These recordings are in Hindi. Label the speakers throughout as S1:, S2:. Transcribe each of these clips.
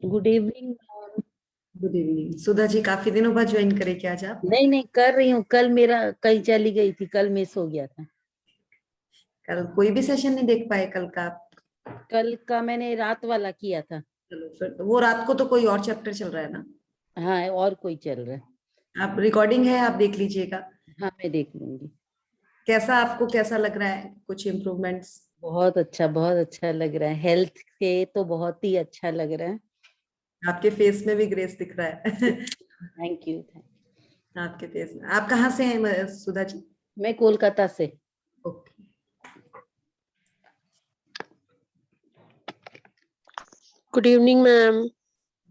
S1: Good evening.
S2: Good evening Sudha ji, काफी दिनों बाद ज्वाइन करे क्या आज आप?
S1: नहीं नहीं, कर रही हूँ। कल मेरा कहीं चली गई थी, कल मिस हो गया था।
S2: कल कोई भी सेशन नहीं देख पाए कल का आप?
S1: कल का मैंने रात वाला किया था।
S2: चलो फिर तो वो रात को तो कोई और चैप्टर चल रहा है ना?
S1: हाँ, और कोई चल रहा है।
S2: आप रिकॉर्डिंग है, आप देख लीजिएगा।
S1: हाँ, मैं देख लूंगी।
S2: कैसा आपको कैसा लग रहा है? कुछ इम्प्रूवमेंट्स?
S1: बहुत अच्छा लग रहा है। हेल्थ के तो बहुत ही अच्छा लग रहा है।
S2: आपके फेस में भी ग्रेस दिख रहा है।
S1: Thank you.
S2: आपके फेस में। आप कहाँ से हैं सुधा जी?
S1: मैं कोलकाता से।
S2: Okay.
S3: Good evening ma'am.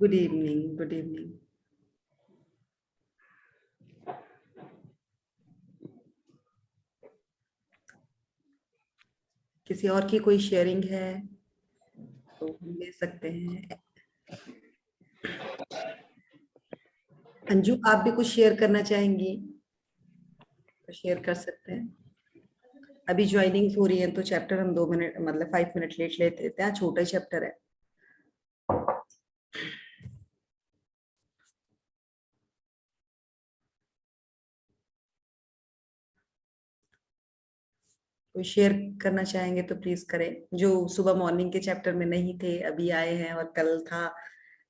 S2: Good evening, good evening. किसी और की कोई शेयरिंग है तो हम ले सकते हैं। अंजू, आप भी कुछ शेयर करना चाहेंगी तो शेयर कर सकते हैं। अभी ज्वाइनिंग हो रही है तो चैप्टर हम 2 मिनट मतलब 5 मिनट लेट लेते हैं, छोटा ही चैप्टर है। कोई शेयर करना चाहेंगे तो प्लीज करें। जो सुबह मॉर्निंग के चैप्टर में नहीं थे अभी आए हैं, और कल था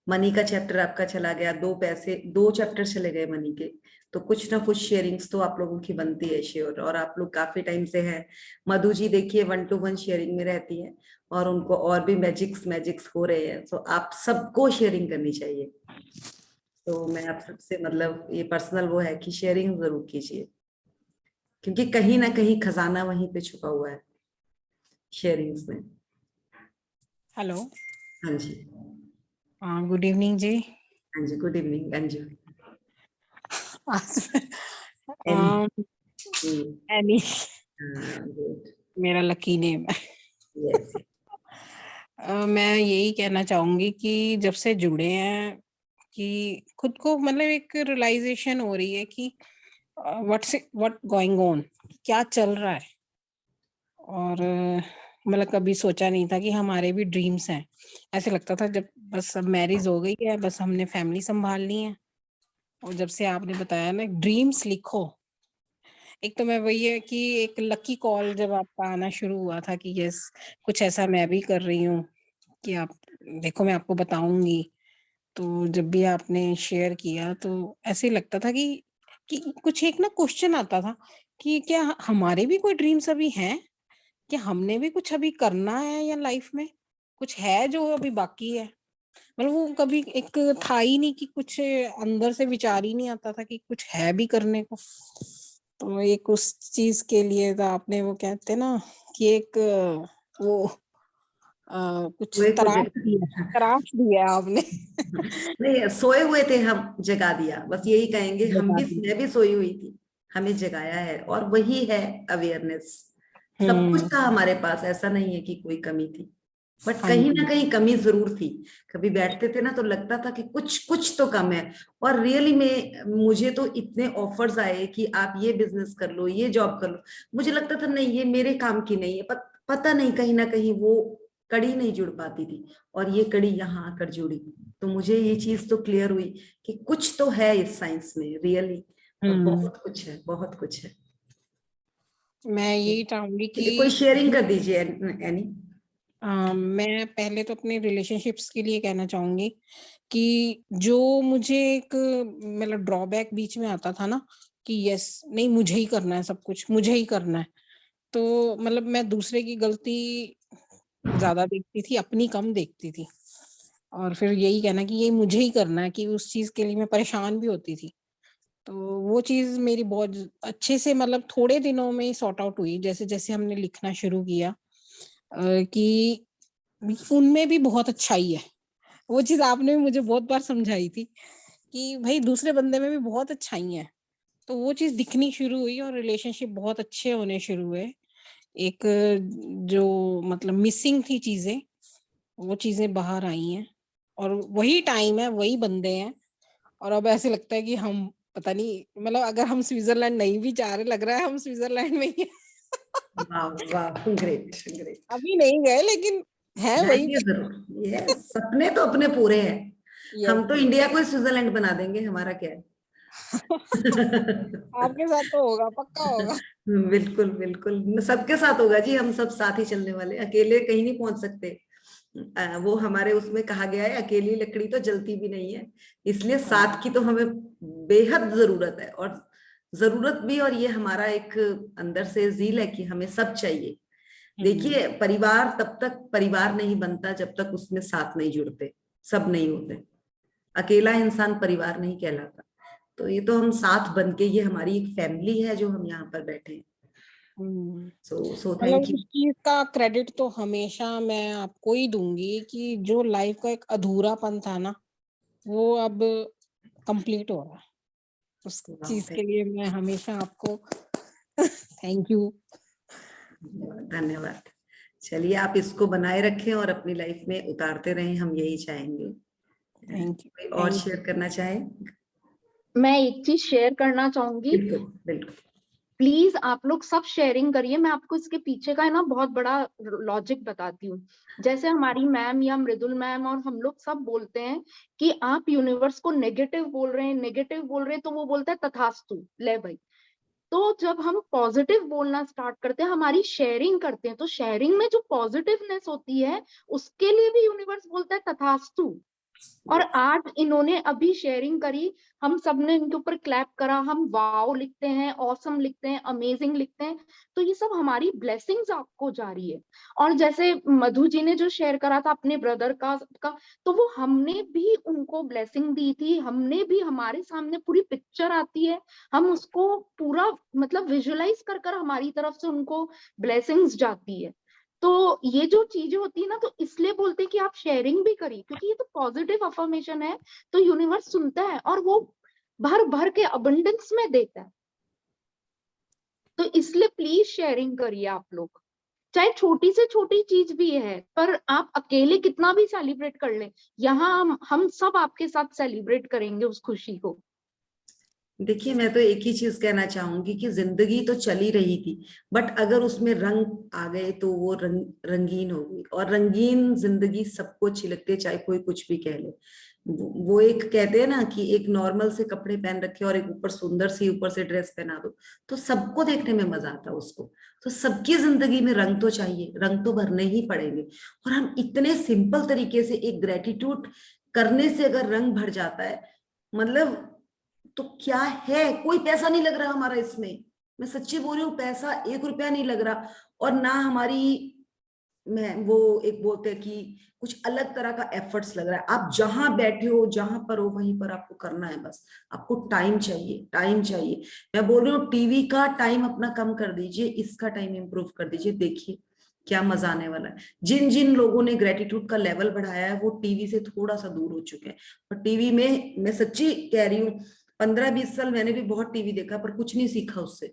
S2: मनी का चैप्टर आपका चला गया, दो चैप्टर चले गए मनी के। तो कुछ ना कुछ शेयरिंग्स तो आप लोगों की बनती है श्योर, और आप लोग काफी टाइम से हैं। मधु जी देखिए 1 to 1 शेयरिंग में रहती है, और उनको और भी मैजिक्स मैजिक्स हो रहे हैं, तो आप सबको शेयरिंग करनी चाहिए। तो मैं आप सबसे मतलब ये पर्सनल वो है कि शेयरिंग जरूर कीजिए, क्योंकि कहीं ना कहीं खजाना वहीं पे छुपा हुआ है शेयरिंग्स में।
S3: हेलो।
S2: हाँ जी।
S3: गुड इवनिंग जी।
S2: हाँ जी, गुड इवनिंग अंजू।
S3: आज
S2: एनी।
S3: Any
S2: good.
S3: मेरा लकी नेम है।
S2: यस।
S3: मैं यही कहना चाहूंगी कि जब से जुड़े हैं कि खुद को मतलब एक रियलाइजेशन हो रही है कि व्हाट गोइंग ऑन, क्या चल रहा है। और मतलब कभी सोचा नहीं था कि हमारे भी ड्रीम्स हैं। ऐसे लगता था जब बस सब मैरिज हो गई है, बस हमने फैमिली संभालनी है। और जब से आपने बताया ना ड्रीम्स लिखो, एक तो मैं वही है कि एक लकी कॉल जब आपका आना शुरू हुआ था कि यस कुछ ऐसा मैं भी कर रही हूँ कि आप देखो मैं आपको बताऊंगी। तो जब भी आपने शेयर किया तो ऐसे लगता था कि कुछ एक ना क्वेश्चन आता था कि क्या हमारे भी कोई ड्रीम्स अभी हैं, कि हमने भी कुछ अभी करना है या लाइफ में कुछ है जो अभी बाकी है। मतलब वो कभी एक था ही नहीं कि कुछ अंदर से विचार ही नहीं आता था कि कुछ है भी करने को। तो एक उस चीज के लिए तो आपने वो कहते हैं ना कि एक वो कुछ
S2: सोए को
S3: तराश दिया आपने।
S2: नहीं, सोए हुए थे हम, जगा दिया, बस यही कहेंगे। हम
S3: बता
S2: भी,
S3: दी।
S2: मैं भी सोई हुई थी, हमें जगाया है, और वही है अवेयरनेस। सब कुछ
S3: हम्म।
S2: था हमारे पास, ऐसा नहीं है कि कोई कमी थी, बट
S3: हाँ
S2: कहीं ना
S3: जी।
S2: कहीं कमी जरूर थी। कभी बैठते थे ना तो लगता था कि कुछ कुछ तो कम है। और रियली में मुझे तो इतने ऑफर्स आए कि आप ये बिजनेस कर लो, ये जॉब कर लो। मुझे लगता था नहीं, ये मेरे काम की नहीं है, पता नहीं कहीं ना कहीं वो कड़ी नहीं जुड़ पाती थी, और ये कड़ी यहाँ आकर जुड़ी। तो मुझे ये चीज तो क्लियर हुई कि कुछ तो है इस साइंस में रियली, और
S3: हम्म।
S2: बहुत कुछ है, बहुत कुछ है।
S3: मैं यही चाहूंगी कि
S2: चलिए कोई शेयरिंग कर दीजिए एनी।
S3: मैं पहले तो अपने रिलेशनशिप्स के लिए कहना चाहूंगी कि जो मुझे एक मतलब ड्रॉबैक बीच में आता था ना कि यस नहीं मुझे ही करना है, सब कुछ मुझे ही करना है। तो मतलब मैं दूसरे की गलती ज्यादा देखती थी, अपनी कम देखती थी। और फिर यही कहना कि ये मुझे ही करना है, कि उस चीज के लिए मैं परेशान भी होती थी। तो वो चीज मेरी बहुत अच्छे से मतलब थोड़े दिनों में सॉर्ट आउट हुई जैसे जैसे हमने लिखना शुरू किया। कि उनमें भी बहुत अच्छाई है। वो चीज आपने भी मुझे बहुत बार समझाई थी कि भाई दूसरे बंदे में भी बहुत अच्छाई है। तो वो चीज दिखनी शुरू हुई और रिलेशनशिप बहुत अच्छे होने शुरू हुए। एक जो मतलब मिसिंग थी चीजें, वो चीजें बाहर आई हैं। और वही टाइम है, वही बंदे हैं। और अब ऐसे लगता है कि हम पता नहीं मतलब अगर हम स्विट्जरलैंड नहीं भी जा रहे, लग रहा है हम स्विट्जरलैंड में ही हैं।
S2: वाह वाह, ग्रेट ग्रेट।
S3: अभी नहीं गए लेकिन है वही।
S2: जाएंगे जरूर। यस, सपने तो अपने पूरे हैं। हम तो इंडिया को स्विट्जरलैंड बना देंगे, हमारा क्या है।
S3: आपके साथ तो होगा, पक्का होगा।
S2: बिल्कुल बिल्कुल, सबके साथ होगा जी, हम सब साथ ही चलने वाले, अकेले कहीं नहीं पहुंच सकते। वो हमारे उसमें कहा गया है, अकेली लकड़ी तो जलती भी नहीं है, इसलिए
S3: हाँ।
S2: साथ की तो हमें बेहद जरूरत है। और जरूरत भी, और ये हमारा एक अंदर से जील है कि हमें सब चाहिए। देखिए, परिवार तब तक परिवार नहीं बनता जब तक उसमें साथ नहीं जुड़ते, सब नहीं होते। अकेला इंसान परिवार नहीं कहलाता। तो ये तो हम साथ बन के, ये हमारी एक फैमिली है जो हम यहाँ पर बैठे हैं। सो
S3: मतलब
S2: थैंक यू।
S3: इस चीज का क्रेडिट तो हमेशा मैं आपको ही दूंगी कि जो लाइफ का एक अधूरापन था ना, वो अब कंप्लीट हो रहा है। उस चीज के लिए मैं हमेशा आपको थैंक यू।
S2: धन्यवाद। चलिए, आप इसको बनाए रखें और अपनी लाइफ में उतारते रहें, हम यही चाहेंगे।
S3: Thank you.
S2: कोई और शेयर करना चाहे?
S4: मैं एक चीज शेयर करना चाहूंगी।
S2: बिल्कुल बिल्कुल।
S4: प्लीज आप लोग सब शेयरिंग करिए। मैं आपको इसके पीछे का है ना बहुत बड़ा लॉजिक बताती हूँ। जैसे हमारी मैम या मृदुल मैम और हम लोग सब बोलते हैं कि आप यूनिवर्स को नेगेटिव बोल रहे हैं, नेगेटिव बोल रहे हैं, तो वो बोलता है तथास्तु, ले भाई। तो जब हम पॉजिटिव बोलना स्टार्ट करते हैं, हमारी शेयरिंग करते हैं, तो शेयरिंग में जो पॉजिटिवनेस होती है उसके लिए भी यूनिवर्स बोलता है तथास्तु। और आज इन्होंने अभी शेयरिंग करी, हम सबने इनके ऊपर क्लैप करा, हम वाओ लिखते हैं, ऑसम लिखते हैं, अमेजिंग लिखते हैं, तो ये सब हमारी ब्लेसिंग्स आपको जा रही है। और जैसे मधु जी ने जो शेयर करा था अपने ब्रदर का तो वो हमने भी उनको ब्लेसिंग दी थी, हमने भी, हमारे सामने पूरी पिक्चर आती है, हम उसको पूरा मतलब विजुअलाइज कर हमारी तरफ से उनको ब्लेसिंग्स जाती है। तो ये जो चीजें होती है ना, तो इसलिए बोलते हैं कि आप शेयरिंग भी करिए, क्योंकि ये तो पॉजिटिव अफर्मेशन है, तो यूनिवर्स सुनता है और वो भर भर के अबंडेंस में देता है। तो इसलिए प्लीज शेयरिंग करिए आप लोग, चाहे छोटी से छोटी चीज भी है, पर आप अकेले कितना भी सेलिब्रेट कर ले, यहाँ हम सब आपके साथ सेलिब्रेट करेंगे उस खुशी को।
S2: देखिए, मैं तो एक ही चीज कहना चाहूंगी कि जिंदगी तो चली रही थी, बट अगर उसमें रंग आ गए तो वो रंगीन हो गई। और रंगीन जिंदगी सबको अच्छी लगती है, चाहे कोई कुछ भी कह ले। वो एक कहते हैं ना कि एक नॉर्मल से कपड़े पहन रखे और एक ऊपर सुंदर सी ऊपर से ड्रेस पहना दो, तो सबको देखने में मजा आता है उसको। तो सबकी जिंदगी में रंग तो चाहिए, रंग तो भरने ही पड़ेंगे। और हम इतने सिंपल तरीके से एक ग्रेटिट्यूड करने से अगर रंग भर जाता है, मतलब तो क्या है, कोई पैसा नहीं लग रहा हमारा इसमें। मैं सच्ची बोल रही हूँ, पैसा 1 रुपया नहीं लग रहा। और ना हमारी, मैं वो एक बोलते हैं कि कुछ अलग तरह का एफर्ट्स लग रहा है। आप जहां बैठे हो, जहां पर हो, वहीं पर आपको करना है। बस आपको टाइम चाहिए, टाइम चाहिए। मैं बोल रही हूँ, टीवी का टाइम अपना कम कर दीजिए, इसका टाइम इंप्रूव कर दीजिए, देखिए क्या मजा आने वाला है। जिन जिन लोगों ने ग्रेटिट्यूड का लेवल बढ़ाया है वो टीवी से थोड़ा सा दूर हो चुके हैं। और टीवी में, मैं सच्ची कह रही हूँ, 15-20 साल मैंने भी बहुत टीवी देखा, पर कुछ नहीं सीखा उससे।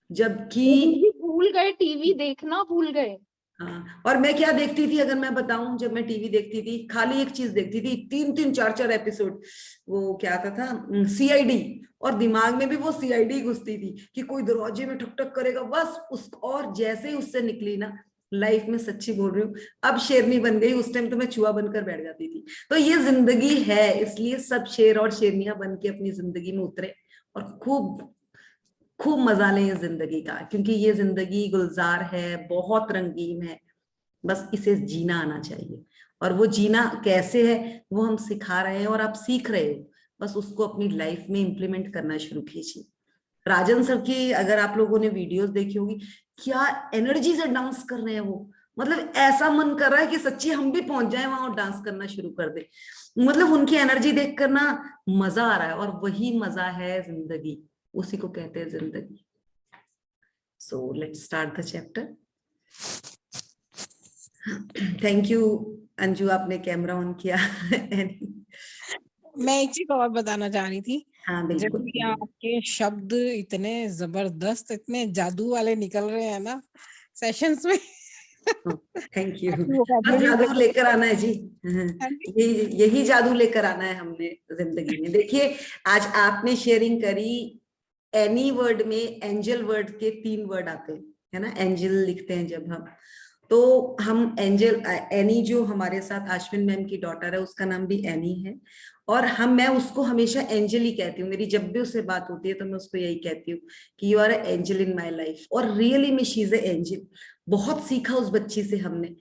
S2: जबकि
S4: भूल गए, टीवी देखना भूल गए।
S2: हाँ, और मैं क्या देखती थी अगर मैं बताऊं, जब मैं टीवी देखती थी खाली एक चीज देखती थी, 3-3 4-4 एपिसोड। वो क्या आता था, सीआईडी। और दिमाग में भी वो सीआईडी घुसती थी कि कोई दरवाजे में ठक ठक करेगा, बस उस, और जैसे ही उससे निकली ना लाइफ में, सच्ची बोल रही हूँ, अब शेरनी बन गई। उस टाइम तो मैं चूहा बनकर बैठ जाती थी। तो ये जिंदगी है, इसलिए सब शेर और शेरनियां बन के अपनी जिंदगी में उतरे और खूब खूब मजा लें इस जिंदगी का, क्योंकि ये जिंदगी गुलजार है, बहुत रंगीन है। बस इसे जीना आना चाहिए। और वो जीना कैसे है वो हम सिखा रहे हैं और आप सीख रहे हो। बस उसको अपनी लाइफ में इंप्लीमेंट करना शुरू कीजिए। राजन सर की अगर आप लोगों ने वीडियोस देखी होगी, क्या एनर्जी से डांस कर रहे हैं वो। मतलब ऐसा मन कर रहा है कि सच्ची हम भी पहुंच जाए वहां और डांस करना शुरू कर दे। मतलब उनकी एनर्जी देख कर ना मजा आ रहा है, और वही मजा है जिंदगी, उसी को कहते हैं जिंदगी। So let's start the chapter. Thank you Anju, आपने कैमरा ऑन किया।
S3: मैं एक चीज और बताना चाह रही थी।
S2: हाँ
S3: जब
S2: बिल्कुल।
S3: भी आपके शब्द इतने जबरदस्त, इतने जादू वाले निकल रहे हैं ना सेशंस में।
S2: Thank you.
S3: आपकी
S2: बस
S3: vocabulary
S2: जादू
S3: देखो।
S2: लेकर आना है जी।
S3: हाँ जी।
S2: यही जादू लेकर आना है हमने जिंदगी में। देखिए, आज आपने शेयरिंग करी, एनी वर्ड में एंजल वर्ड के 3 वर्ड आते हैं, है ना। एंजल लिखते हैं जब हम, तो हम एंजल एनी जो हमारे साथ अश्विन मैम की डॉटर है उसका नाम भी एनी है, और मैं उसको हमेशा एंजल ही कहती हूँ। मेरी जब भी उससे बात होती है तो मैं उसको यही कहती हूँ कि you are a angel in my life, और रियली में शी इज ए एंजल। बहुत सीखा उस बच्ची से हमने,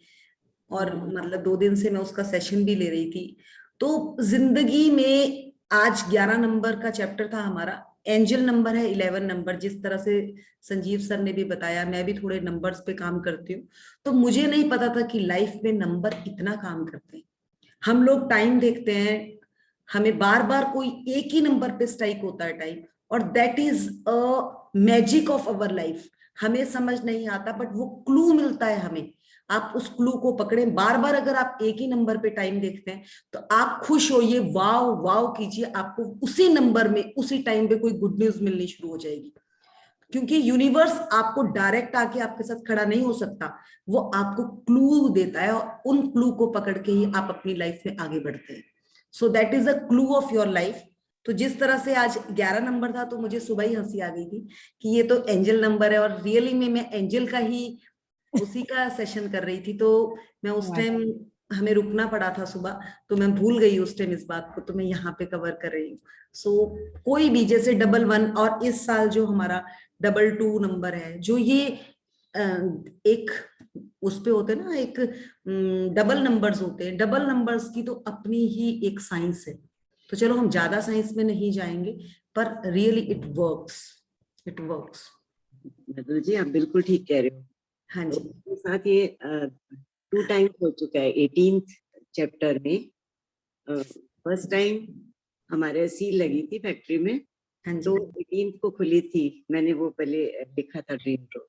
S2: और मतलब 2 दिन से मैं उसका सेशन भी ले रही थी। तो जिंदगी में आज 11 नंबर का चैप्टर था हमारा, एंजल नंबर है 11 नंबर। जिस तरह से संजीव सर ने भी बताया, मैं भी थोड़े नंबर्स पे काम करती हूँ, तो मुझे नहीं पता था कि लाइफ में नंबर इतना काम करते हैं। हम लोग टाइम देखते हैं, हमें बार बार कोई एक ही नंबर पे स्ट्राइक होता है टाइम, और that is a magic of our life. हमें समझ नहीं आता बट वो क्लू मिलता है हमें, आप उस क्लू को पकड़ें। बार बार अगर आप एक ही नंबर पे टाइम देखते हैं तो आप खुश होइए, वाव वाव कीजिए, आपको उसी नंबर में उसी टाइम पे कोई गुड न्यूज मिलनी शुरू हो जाएगी। क्योंकि यूनिवर्स आपको डायरेक्ट आके आपके साथ खड़ा नहीं हो सकता, वो आपको क्लू देता है, और उन क्लू को पकड़ के ही आप अपनी लाइफ में आगे बढ़ते हैं। So that is a clue of your life. तो जिस तरह से आज 11 नंबर था तो मुझे सुबह ही हंसी आ गई थी कि ये तो एंजल नंबर है, और रियली में मैं एंजल का ही उसी का सेशन कर रही थी। तो मैं उस टाइम, हमें रुकना पड़ा था सुबह, तो मैं भूल गई उस टाइम इस बात को, तो मैं यहाँ पे कवर कर रही हूँ। सो कोई भी जैसे 11 और इस साल जो हमारा 22 नंबर है, जो ये एक उस पे होते हैं ना, एक डबल नंबर्स होते हैं, डबल नंबर्स की तो अपनी ही एक साइंस है। तो चलो हम ज्यादा साइंस में नहीं जाएंगे, पर really it works, it works.
S5: Mridul ji आप बिल्कुल ठीक कह रहे हो।
S2: हाँ जी।
S5: उसके साथ ये 2 टाइम्स हो चुका है 18th चैप्टर में। फर्स्ट टाइम हमारे सील लगी थी फैक्ट्री में,
S2: हाँ
S5: तो
S2: जी।
S5: 18th को खुली थी, मैंने वो पहले देखा था ड्रीम को।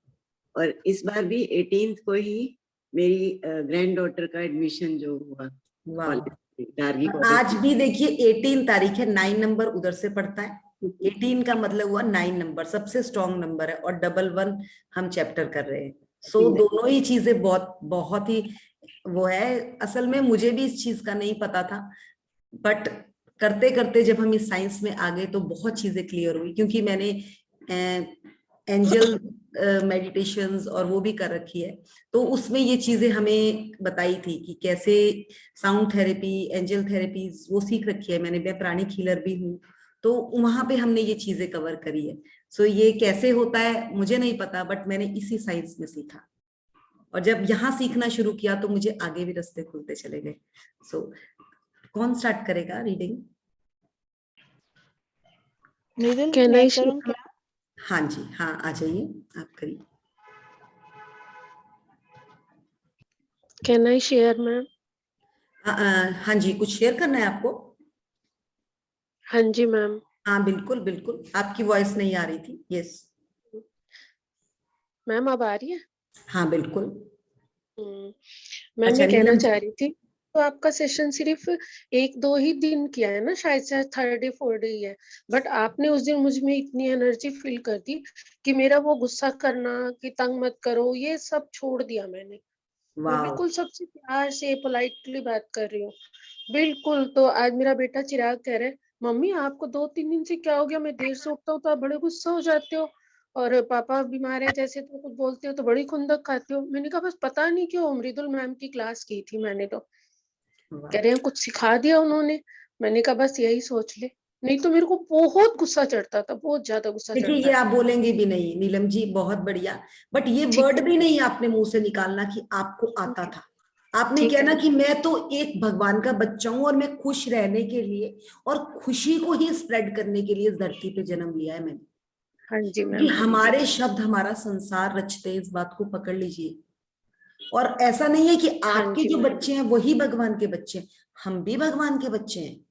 S5: और इस बार भी 18th को ही मेरी ग्रैंड डॉटर का एडमिशन जो हुआ कॉलेज।
S2: आज भी देखिए 18 तारीख है, 9 नंबर उधर से पड़ता है, 18 का मतलब हुआ 9 नंबर सबसे स्ट्रॉन्ग नंबर है, और 11 हम चैप्टर कर रहे हैं। सो दोनों ही चीजें बहुत बहुत ही वो है। असल में मुझे भी इस चीज का नहीं पता था, बट करते करते जब हम इस साइंस में आ गए तो बहुत चीजें क्लियर हुई, क्योंकि मैंने एंजल मेडिटेशंस और वो भी कर रखी है, तो उसमें ये चीजें हमें बताई थी कि कैसे साउंड थेरेपी, एंजल थेरेपीज वो सीख रखी है मैंने, मैं प्राणिक हीलर भी हूँ, तो वहां पे हमने ये चीजें कवर करी है। सो ये कैसे होता है मुझे नहीं पता, बट मैंने इसी साइंस में सीखा, और जब यहाँ सीखना शुरू किया तो मुझे आगे भी रास्ते खुलते चले गए। सो कौन स्टार्ट करेगा रीडिंग?
S6: कैन आई करूं क्या?
S2: हाँ जी, हाँ आ जाइए, आप करिए।
S6: Can I share ma'am?
S2: हाँ जी, कुछ शेयर करना है आपको?
S6: हाँ जी मैम।
S2: हाँ बिल्कुल बिल्कुल, आपकी वॉइस नहीं आ रही थी। यस
S6: मैम अब आ रही है?
S2: हाँ बिल्कुल।
S6: मैम
S2: अच्छा,
S6: मैं कहना
S2: नीलम
S6: चाह रही थी, तो आपका सेशन सिर्फ 1-2 ही दिन किया है ना, शायद से 3rd डे 4th डे ही है, बट आपने उस दिन मुझ में इतनी एनर्जी फील कर दी कि मेरा वो गुस्सा करना कि तंग मत करो ये सब छोड़ दिया मैंने। मैं बिल्कुल सबसे प्यार से पोलाइटली बात कर रही हूँ बिल्कुल। तो आज मेरा बेटा चिराग कह रहा है, मम्मी आपको 2-3 दिन से क्या हो गया, मैं देर से उठता हूँ तो आप बड़े गुस्सा हो जाते हो, और पापा बीमार है जैसे तो कुछ बोलते हो तो बड़ी खुंदक खाते हो। मैंने कहा बस पता नहीं क्यों, मृदुल मैम की क्लास की थी मैंने, तो कह रहे हैं कुछ सिखा दिया उन्होंने। मैंने कहा बस यही सोच ले, नहीं तो मेरे को बहुत गुस्सा चढ़ता था, बहुत ज्यादा गुस्सा
S2: देखिए,
S6: चढ़ता
S2: ये
S6: था।
S2: आप बोलेंगे भी नहीं नीलम जी, बहुत बढ़िया, बट ये
S6: ठीक
S2: वर्ड
S6: है,
S2: भी नहीं आपने मुंह से निकालना कि आपको आता था। आपने
S6: ठीक
S2: कहना
S6: है।
S2: कि मैं तो एक भगवान का बच्चा हूं, और मैं खुश रहने के लिए और खुशी को ही स्प्रेड करने के लिए इस धरती पे जन्म लिया है मैंने।
S6: हाँ जी
S2: क्योंकि
S6: मैम, हाँ जी।
S2: हमारे शब्द हमारा संसार रचते हैं, इस बात को पकड़ लीजिए। और ऐसा नहीं है कि
S6: हाँ
S2: आपके
S6: जी
S2: जो
S6: मैम।
S2: बच्चे हैं वही भगवान के बच्चे हैं, हम भी भगवान के बच्चे हैं।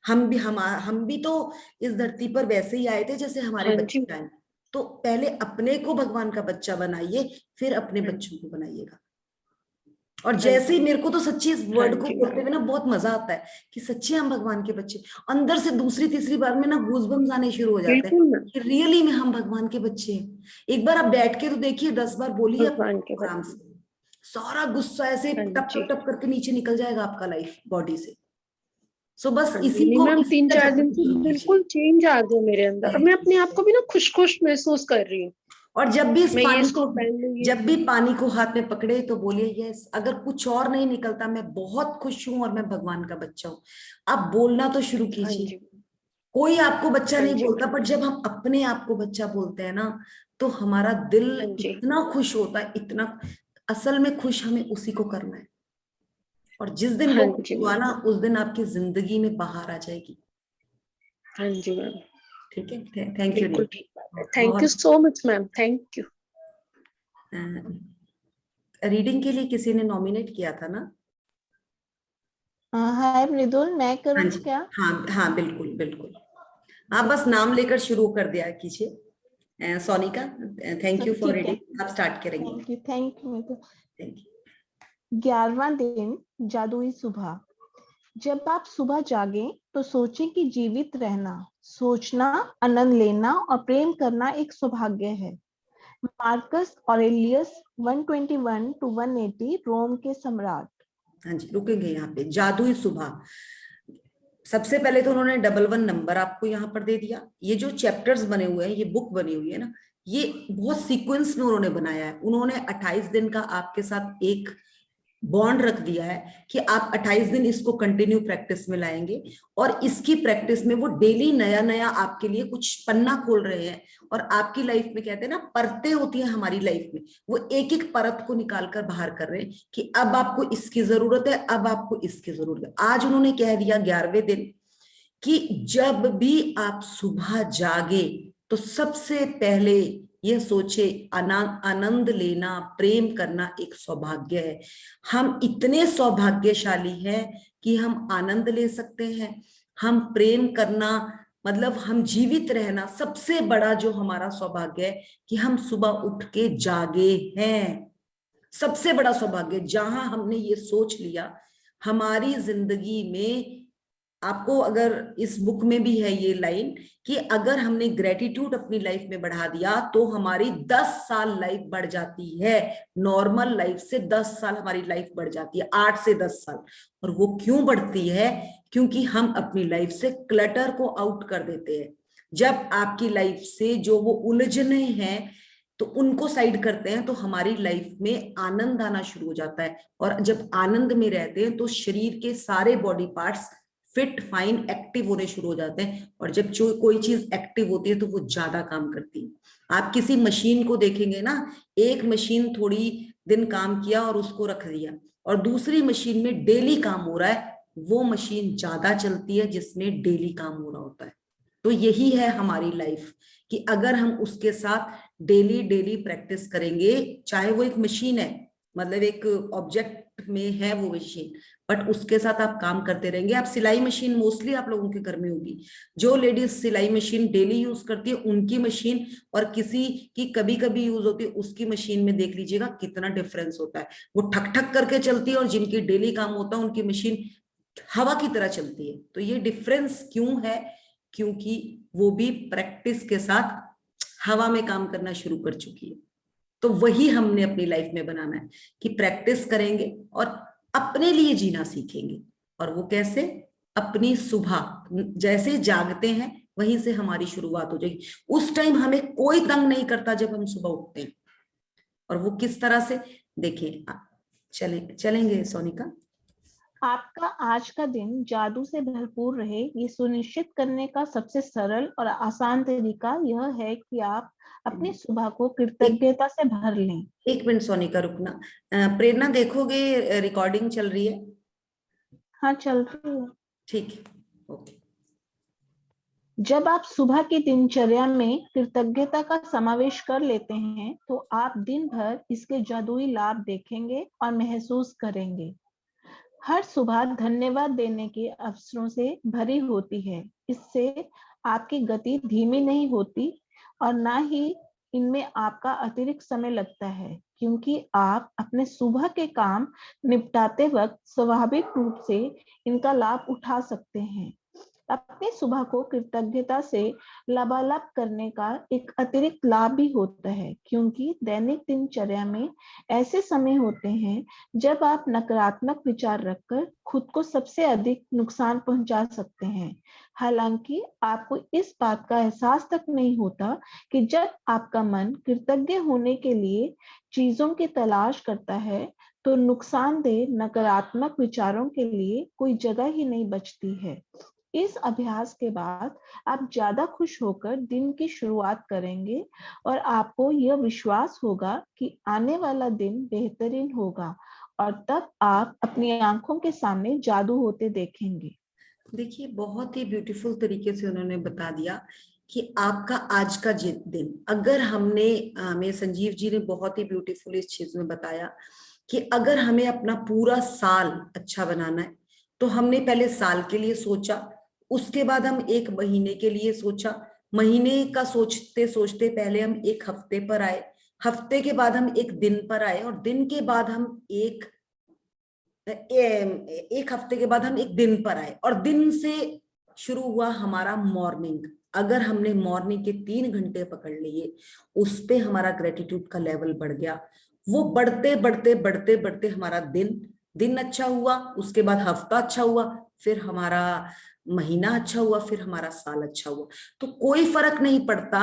S2: हम भी तो इस धरती पर वैसे ही आए थे जैसे हमारे
S6: हाँ जी
S2: बच्चे आए। तो पहले अपने को भगवान का बच्चा बनाइए, फिर अपने
S6: हाँ
S2: बच्चों को बनाइएगा। और
S6: हाँ
S2: जैसे ही
S6: जी,
S2: मेरे को तो सच्ची इस
S6: हाँ
S2: वर्ड को
S6: जी
S2: बोलते
S6: मैम।
S2: हुए ना बहुत मजा आता है कि सच्ची हम भगवान के बच्चे। अंदर से दूसरी तीसरी बार में ना गूज़बम्स आने शुरू हो जाते हैं
S6: बिल्कुल मैम,
S2: कि रियली में हम भगवान के बच्चे हैं। एक बार आप बैठ के तो देखिए, 10 बार बोलिए
S6: भगवान के
S2: आराम
S6: बच्चे।
S2: से, सारा गुस्सा ऐसे
S6: हाँ
S2: टप
S6: जी,
S2: टप टप करके नीचे निकल जाएगा आपका लाइफ बॉडी से। सो बस
S6: हाँ जी।
S2: इसी
S6: नहीं
S2: को,
S6: मैम,
S2: इसी का
S6: 3-4 दिन
S2: जतन
S6: से
S2: शुरू कीजिए।
S6: बिल्कुल चेंज आ गया मेरे अंदर, और मैं अपने आप को भी ना खुश खुश महसूस कर रही हूँ।
S2: और जब भी इस
S6: मैं ये
S2: पानी
S6: सूट
S2: को
S6: पहन लूंगी।
S2: जब भी पानी को हाथ में पकड़े तो बोलिए यस, अगर कुछ और नहीं निकलता मैं बहुत खुश हूं और मैं भगवान का बच्चा हूं। आप बोलना तो शुरू
S6: हाँ
S2: कीजिए।
S6: जी,
S2: कोई आपको बच्चा
S6: हाँ
S2: नहीं
S6: जी
S2: बोलता,
S6: मैम,
S2: पर जब हम अपने आप को बच्चा बोलते हैं ना तो हमारा दिल
S6: हाँ जी,
S2: इतना खुश होता है, इतना। असल में खुश हमें उसी को करना है, और जिस दिन
S6: हाँ
S2: वो खुश
S6: जी
S2: हुआ
S6: मैम,
S2: ना उस दिन आपकी जिंदगी में बाहर आ जाएगी।
S6: हाँ जी मैम,
S2: ठीक है, थैंक यू
S6: बिल्कुल
S2: नीलू।
S6: ठीक बात है। थैंक यू
S2: बहुत
S6: so much ma'am, thank you.
S2: Reading के लिए किसी ने नॉमिनेट किया था ना?
S1: हाय मृदुल, मैं
S2: हाँ
S1: करूँ
S2: जी,
S1: क्या?
S2: हाँ हाँ, बिल्कुल बिल्कुल। आप बस नाम लेकर शुरू कर दिया कीजिए। सोनिका, थैंक यू फॉर
S1: ठीक है,
S2: रीडिंग, आप स्टार्ट करेंगे।
S1: Thank you Mridul.
S2: Thank you.
S1: 11वां दिन, जादुई सुबह। जब आप सुबह जागें तो सोचें कि जीवित रहना, सोचना, आनंद लेना और प्रेम करना एक सौभाग्य है। मार्कस ऑरेलियस 121 to 180, रोम के सम्राट।
S2: हाँ जी, रुकेंगे यहाँ पे। जादुई सुबह, सबसे पहले तो उन्होंने 11 नंबर आपको यहाँ पर दे दिया। ये जो चैप्टर्स बने हुए हैं, ये बुक बनी हुई है ना, ये बहुत सीक्वेंस में उन्होंने बनाया है। उन्होंने 28 दिन का आपके साथ एक बॉन्ड रख दिया है कि आप 28 दिन इसको कंटिन्यू प्रैक्टिस में लाएंगे, और इसकी प्रैक्टिस में वो डेली नया नया आपके लिए कुछ पन्ना खोल रहे हैं। और आपकी लाइफ में कहते हैं ना, परतें होती हैं हमारी लाइफ में, वो एक एक परत को निकाल कर बाहर कर रहे हैं कि अब आपको इसकी जरूरत है, अब आपको इसकी जरूरत है। आज उन्होंने कह दिया 11वें दिन कि जब भी आप सुबह जागे तो सबसे पहले यह सोचे, आनंद लेना, प्रेम करना एक सौभाग्य है। हम इतने सौभाग्यशाली हैं कि हम आनंद ले सकते हैं, हम प्रेम करना, मतलब हम जीवित रहना, सबसे बड़ा जो हमारा सौभाग्य है कि हम सुबह उठ के जागे हैं। सबसे बड़ा सौभाग्य, जहां हमने ये सोच लिया हमारी जिंदगी में। आपको अगर इस बुक में भी है ये लाइन कि अगर हमने ग्रेटिट्यूड अपनी लाइफ में बढ़ा दिया तो हमारी 10 साल लाइफ बढ़ जाती है। नॉर्मल लाइफ से 10 साल हमारी लाइफ बढ़ जाती है, 8 से 10 साल। और वो क्यों बढ़ती है? क्योंकि हम अपनी लाइफ से क्लटर को आउट कर देते हैं। जब आपकी लाइफ से जो वो उलझने हैं तो उनको साइड करते हैं, तो हमारी लाइफ में आनंद आना शुरू हो जाता है। और जब आनंद में रहते हैं तो शरीर के सारे body parts fit, fine, active होने शुरू हो जाते हैं। और जब जो कोई चीज एक्टिव होती है तो वो ज्यादा काम करती है। आप किसी मशीन को देखेंगे ना, एक मशीन थोड़ी दिन काम किया और उसको रख दिया, और दूसरी मशीन में डेली काम हो रहा है, वो मशीन ज्यादा चलती है जिसमें डेली काम हो रहा होता है। तो यही है हमारी लाइफ कि अगर हम उसके साथ डेली डेली प्रैक्टिस करेंगे, चाहे वो एक मशीन है, मतलब एक ऑब्जेक्ट में है वो मशीन, बट उसके साथ आप काम करते रहेंगे। आप सिलाई मशीन मोस्टली आप लोगों के घर में होगी, जो लेडीज सिलाई मशीन डेली यूज करती है उनकी मशीन और किसी की कभी कभी यूज होती है उसकी मशीन में देख लीजिएगा कितना डिफरेंस होता है। वो ठक ठक करके चलती है और जिनकी डेली काम होता है उनकी मशीन हवा की तरह चलती है। तो ये डिफरेंस क्यों है? क्योंकि वो भी प्रैक्टिस के साथ हवा में काम करना शुरू कर चुकी है। तो वही हमने अपनी लाइफ में बनाना है कि प्रैक्टिस करेंगे और अपने लिए जीना सीखेंगे। और वो कैसे? अपनी सुबह जैसे जागते हैं वहीं से हमारी शुरुआत हो जाएगी। उस टाइम हमें कोई तंग नहीं करता जब हम सुबह उठते हैं। और वो किस तरह से, देखिए, चलेंगे सोनिका।
S1: आपका आज का दिन जादू से भरपूर रहे, ये सुनिश्चित करने का सबसे सरल और आसान तरीका यह है कि आप अपनी सुबह को कृतज्ञता से भर लें।
S2: एक मिनट सोनिका, रुकना। प्रेरणा, देखोगे रिकॉर्डिंग चल रही है?
S1: हाँ, चल रही है।
S2: ठीक है, ओके।
S1: जब आप सुबह की दिनचर्या में कृतज्ञता का समावेश कर लेते हैं तो आप दिन भर इसके जादुई लाभ देखेंगे और महसूस करेंगे। हर सुबह धन्यवाद देने के अवसरों से भरी होती है। इससे आपकी गति धीमी नहीं होती और ना ही इनमें आपका अतिरिक्त समय लगता है, क्योंकि आप अपने सुबह के काम निपटाते वक्त स्वाभाविक रूप से इनका लाभ उठा सकते हैं। अपनी सुबह को कृतज्ञता से लबालब करने का एक अतिरिक्त लाभ भी होता है, क्योंकि दैनिक दिनचर्या में ऐसे समय होते हैं जब आप नकारात्मक विचार रखकर खुद को सबसे अधिक नुकसान पहुंचा सकते हैं। हालांकि आपको इस बात का एहसास तक नहीं होता कि जब आपका मन कृतज्ञ होने के लिए चीजों की तलाश करता है तो नुकसानदेह नकारात्मक विचारों के लिए कोई जगह ही नहीं बचती है। इस अभ्यास के बाद आप ज्यादा खुश होकर दिन की शुरुआत करेंगे और आपको यह विश्वास होगा कि आने वाला दिन बेहतरीन होगा, और तब आप अपनी आंखों के सामने जादू होते देखेंगे।
S2: देखिए, बहुत ही ब्यूटीफुल तरीके से उन्होंने बता दिया कि आपका आज का दिन, अगर हमने मेरे संजीव जी ने बहुत ही ब्यूटीफुल इस चीज में बताया कि अगर हमें अपना पूरा साल अच्छा बनाना है तो हमने पहले साल के लिए सोचा, उसके बाद हम एक महीने के लिए सोचा, महीने का सोचते सोचते पहले हम एक हफ्ते पर आए, हफ्ते के बाद हम एक दिन पर आए, और दिन के बाद हम एक हफ्ते के बाद हम एक दिन पर आए, और दिन से शुरू हुआ हमारा मॉर्निंग। अगर हमने मॉर्निंग के 3 घंटे पकड़ लिए, उस पे हमारा ग्रेटिट्यूड का लेवल बढ़ गया, वो बढ़ते बढ़ते बढ़ते बढ़ते हमारा दिन अच्छा हुआ, उसके बाद हफ्ता अच्छा हुआ, फिर हमारा महीना अच्छा हुआ, फिर हमारा साल अच्छा हुआ। तो कोई फर्क नहीं पड़ता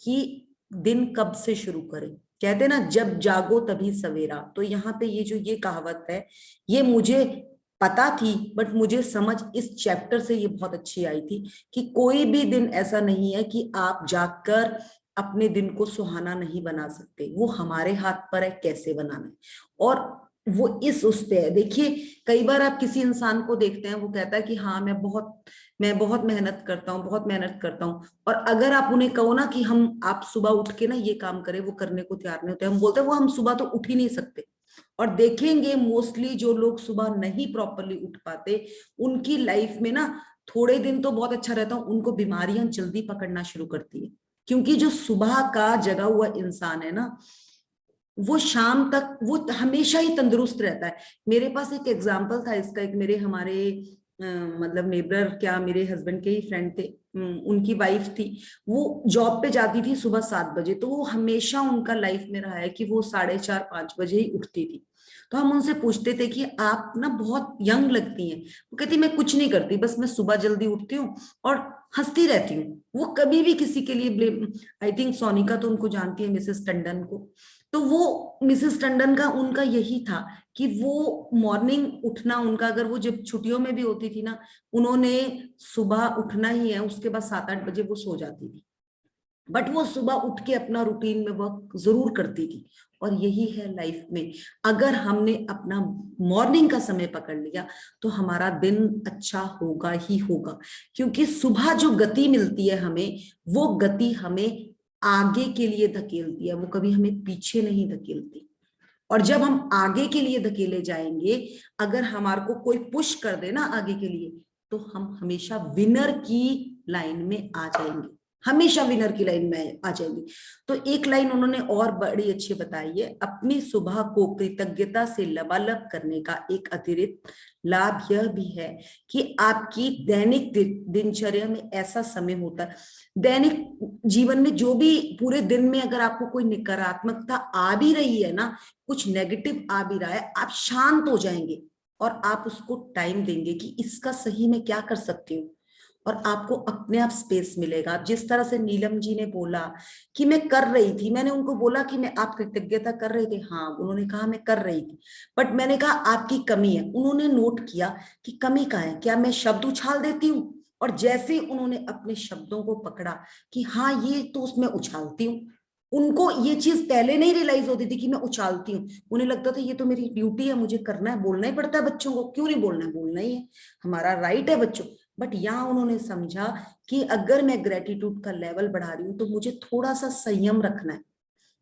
S2: कि दिन कब से शुरू करें। कहते ना, जब जागो तभी सवेरा। तो यहाँ पे ये कहावत है, ये मुझे पता थी, बट मुझे समझ इस चैप्टर से ये बहुत अच्छी आई थी कि कोई भी दिन ऐसा नहीं है कि आप जागकर अपने दिन को सुहाना नहीं बना सकते। वो हमारे हाथ पर है कैसे बनाना है, और वो उस पे है। देखिए, कई बार आप किसी इंसान को देखते हैं, वो कहता है कि हाँ मैं बहुत मेहनत करता हूँ, और अगर आप उन्हें कहो ना कि आप सुबह उठ के ना ये काम करें, वो करने को तैयार नहीं होते। हम बोलते हैं वो हम सुबह तो उठ ही नहीं सकते। और देखेंगे मोस्टली जो लोग सुबह नहीं प्रॉपरली उठ पाते, उनकी लाइफ में ना थोड़े दिन तो बहुत अच्छा रहता है, उनको बीमारियां जल्दी पकड़ना शुरू करती है। क्योंकि जो सुबह का जगा हुआ इंसान है ना, वो शाम तक वो हमेशा ही तंदुरुस्त रहता है। मेरे पास एक एग्जाम्पल था इसका, एक हमारे मतलब नेबर, क्या मेरे हस्बैंड के ही फ्रेंड थे, उनकी वाइफ थी, वो जॉब पे जाती थी सुबह 7 बजे, तो वो हमेशा उनका लाइफ में रहा है कि वो 4:30-5 बजे ही उठती थी। तो हम उनसे पूछते थे कि आप ना बहुत यंग लगती हैं। वो कहती मैं कुछ नहीं करती, बस मैं सुबह जल्दी उठती हूँ और हंसती रहती हूँ। वो कभी भी किसी के लिए ब्लेम, आई थिंक सोनिका तो उनको जानती है, मिसेस टंडन को, तो वो मिसेस टंडन का उनका यही था कि वो मॉर्निंग उठना उनका, अगर वो जब छुट्टियों में भी होती थी ना, उन्होंने सुबह उठना ही है, उसके बाद 7-8 बजे वो सो जाती थी, बट वो सुबह उठ के अपना रूटीन में वर्क जरूर करती थी। और यही है लाइफ में, अगर हमने अपना मॉर्निंग का समय पकड़ लिया तो हमारा दिन अच्छा होगा ही होगा। क्योंकि सुबह जो गति मिलती है हमें, वो गति हमें आगे के लिए धकेलती है, वो कभी हमें पीछे नहीं धकेलती। और जब हम आगे के लिए धकेले जाएंगे, अगर हमारे को कोई पुश कर दे ना आगे के लिए, तो हम हमेशा विनर की लाइन में आ जाएंगे, हमेशा विनर की लाइन में आ जाएंगे। तो एक लाइन उन्होंने और बड़ी अच्छी बताई है, अपनी सुबह को कृतज्ञता से लबालब करने का एक अतिरिक्त लाभ यह भी है कि आपकी दैनिक दिनचर्या में ऐसा समय होता है, दैनिक जीवन में जो भी पूरे दिन में अगर आपको कोई नकारात्मकता आ भी रही है ना, कुछ नेगेटिव आ भी रहा है, आप शांत हो जाएंगे और आप उसको टाइम देंगे कि इसका सही मैं क्या कर सकती हूँ, और आपको अपने आप स्पेस मिलेगा। जिस तरह से नीलम जी ने बोला कि मैं कर रही थी, मैंने उनको बोला कि मैं आप कृतज्ञता कर रहे थे, हाँ, उन्होंने कहा मैं कर रही थी, बट मैंने कहा आपकी कमी है। उन्होंने नोट किया कि कमी कहाँ है, क्या मैं शब्द उछाल देती हूँ, और जैसे उन्होंने अपने शब्दों को पकड़ा कि हाँ ये तो उसमें उछालती हूँ, उनको ये चीज पहले नहीं रियलाइज होती थी कि मैं उछालती हूँ, उन्हें लगता था ये तो मेरी ड्यूटी है, मुझे करना है, बोलना ही पड़ता है बच्चों को, क्यों नहीं बोलना है, बोलना ही है, हमारा राइट है बच्चों। बट यहाँ उन्होंने समझा कि अगर मैं ग्रेटिट्यूड का लेवल बढ़ा रही हूँ तो मुझे थोड़ा सा संयम रखना है,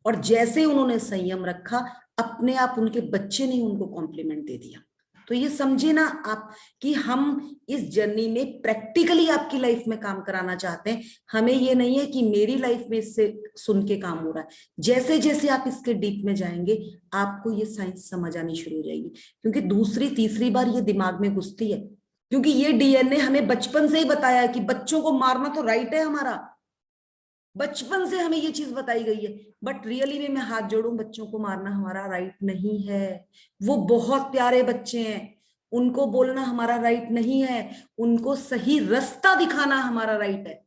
S2: और जैसे उन्होंने संयम रखा, अपने आप उनके बच्चे ने उनको कॉम्प्लीमेंट दे दिया। तो ये समझे ना आप कि हम इस जर्नी में प्रैक्टिकली आपकी लाइफ में काम कराना चाहते हैं। हमें ये नहीं है कि मेरी लाइफ में इससे सुन के काम हो रहा है, जैसे जैसे आप इसके डीप में जाएंगे आपको ये साइंस समझ आनी शुरू हो जाएगी, क्योंकि दूसरी तीसरी बार ये दिमाग में घुसती है क्योंकि ये डीएनए हमें बचपन से ही बताया है कि बच्चों को मारना तो राइट है हमारा, बचपन से हमें ये चीज बताई गई है। बट रियली में मैं हाथ जोड़ूं, बच्चों को मारना हमारा राइट नहीं है। वो बहुत प्यारे बच्चे हैं, उनको बोलना हमारा राइट नहीं है, उनको सही रास्ता दिखाना हमारा राइट है।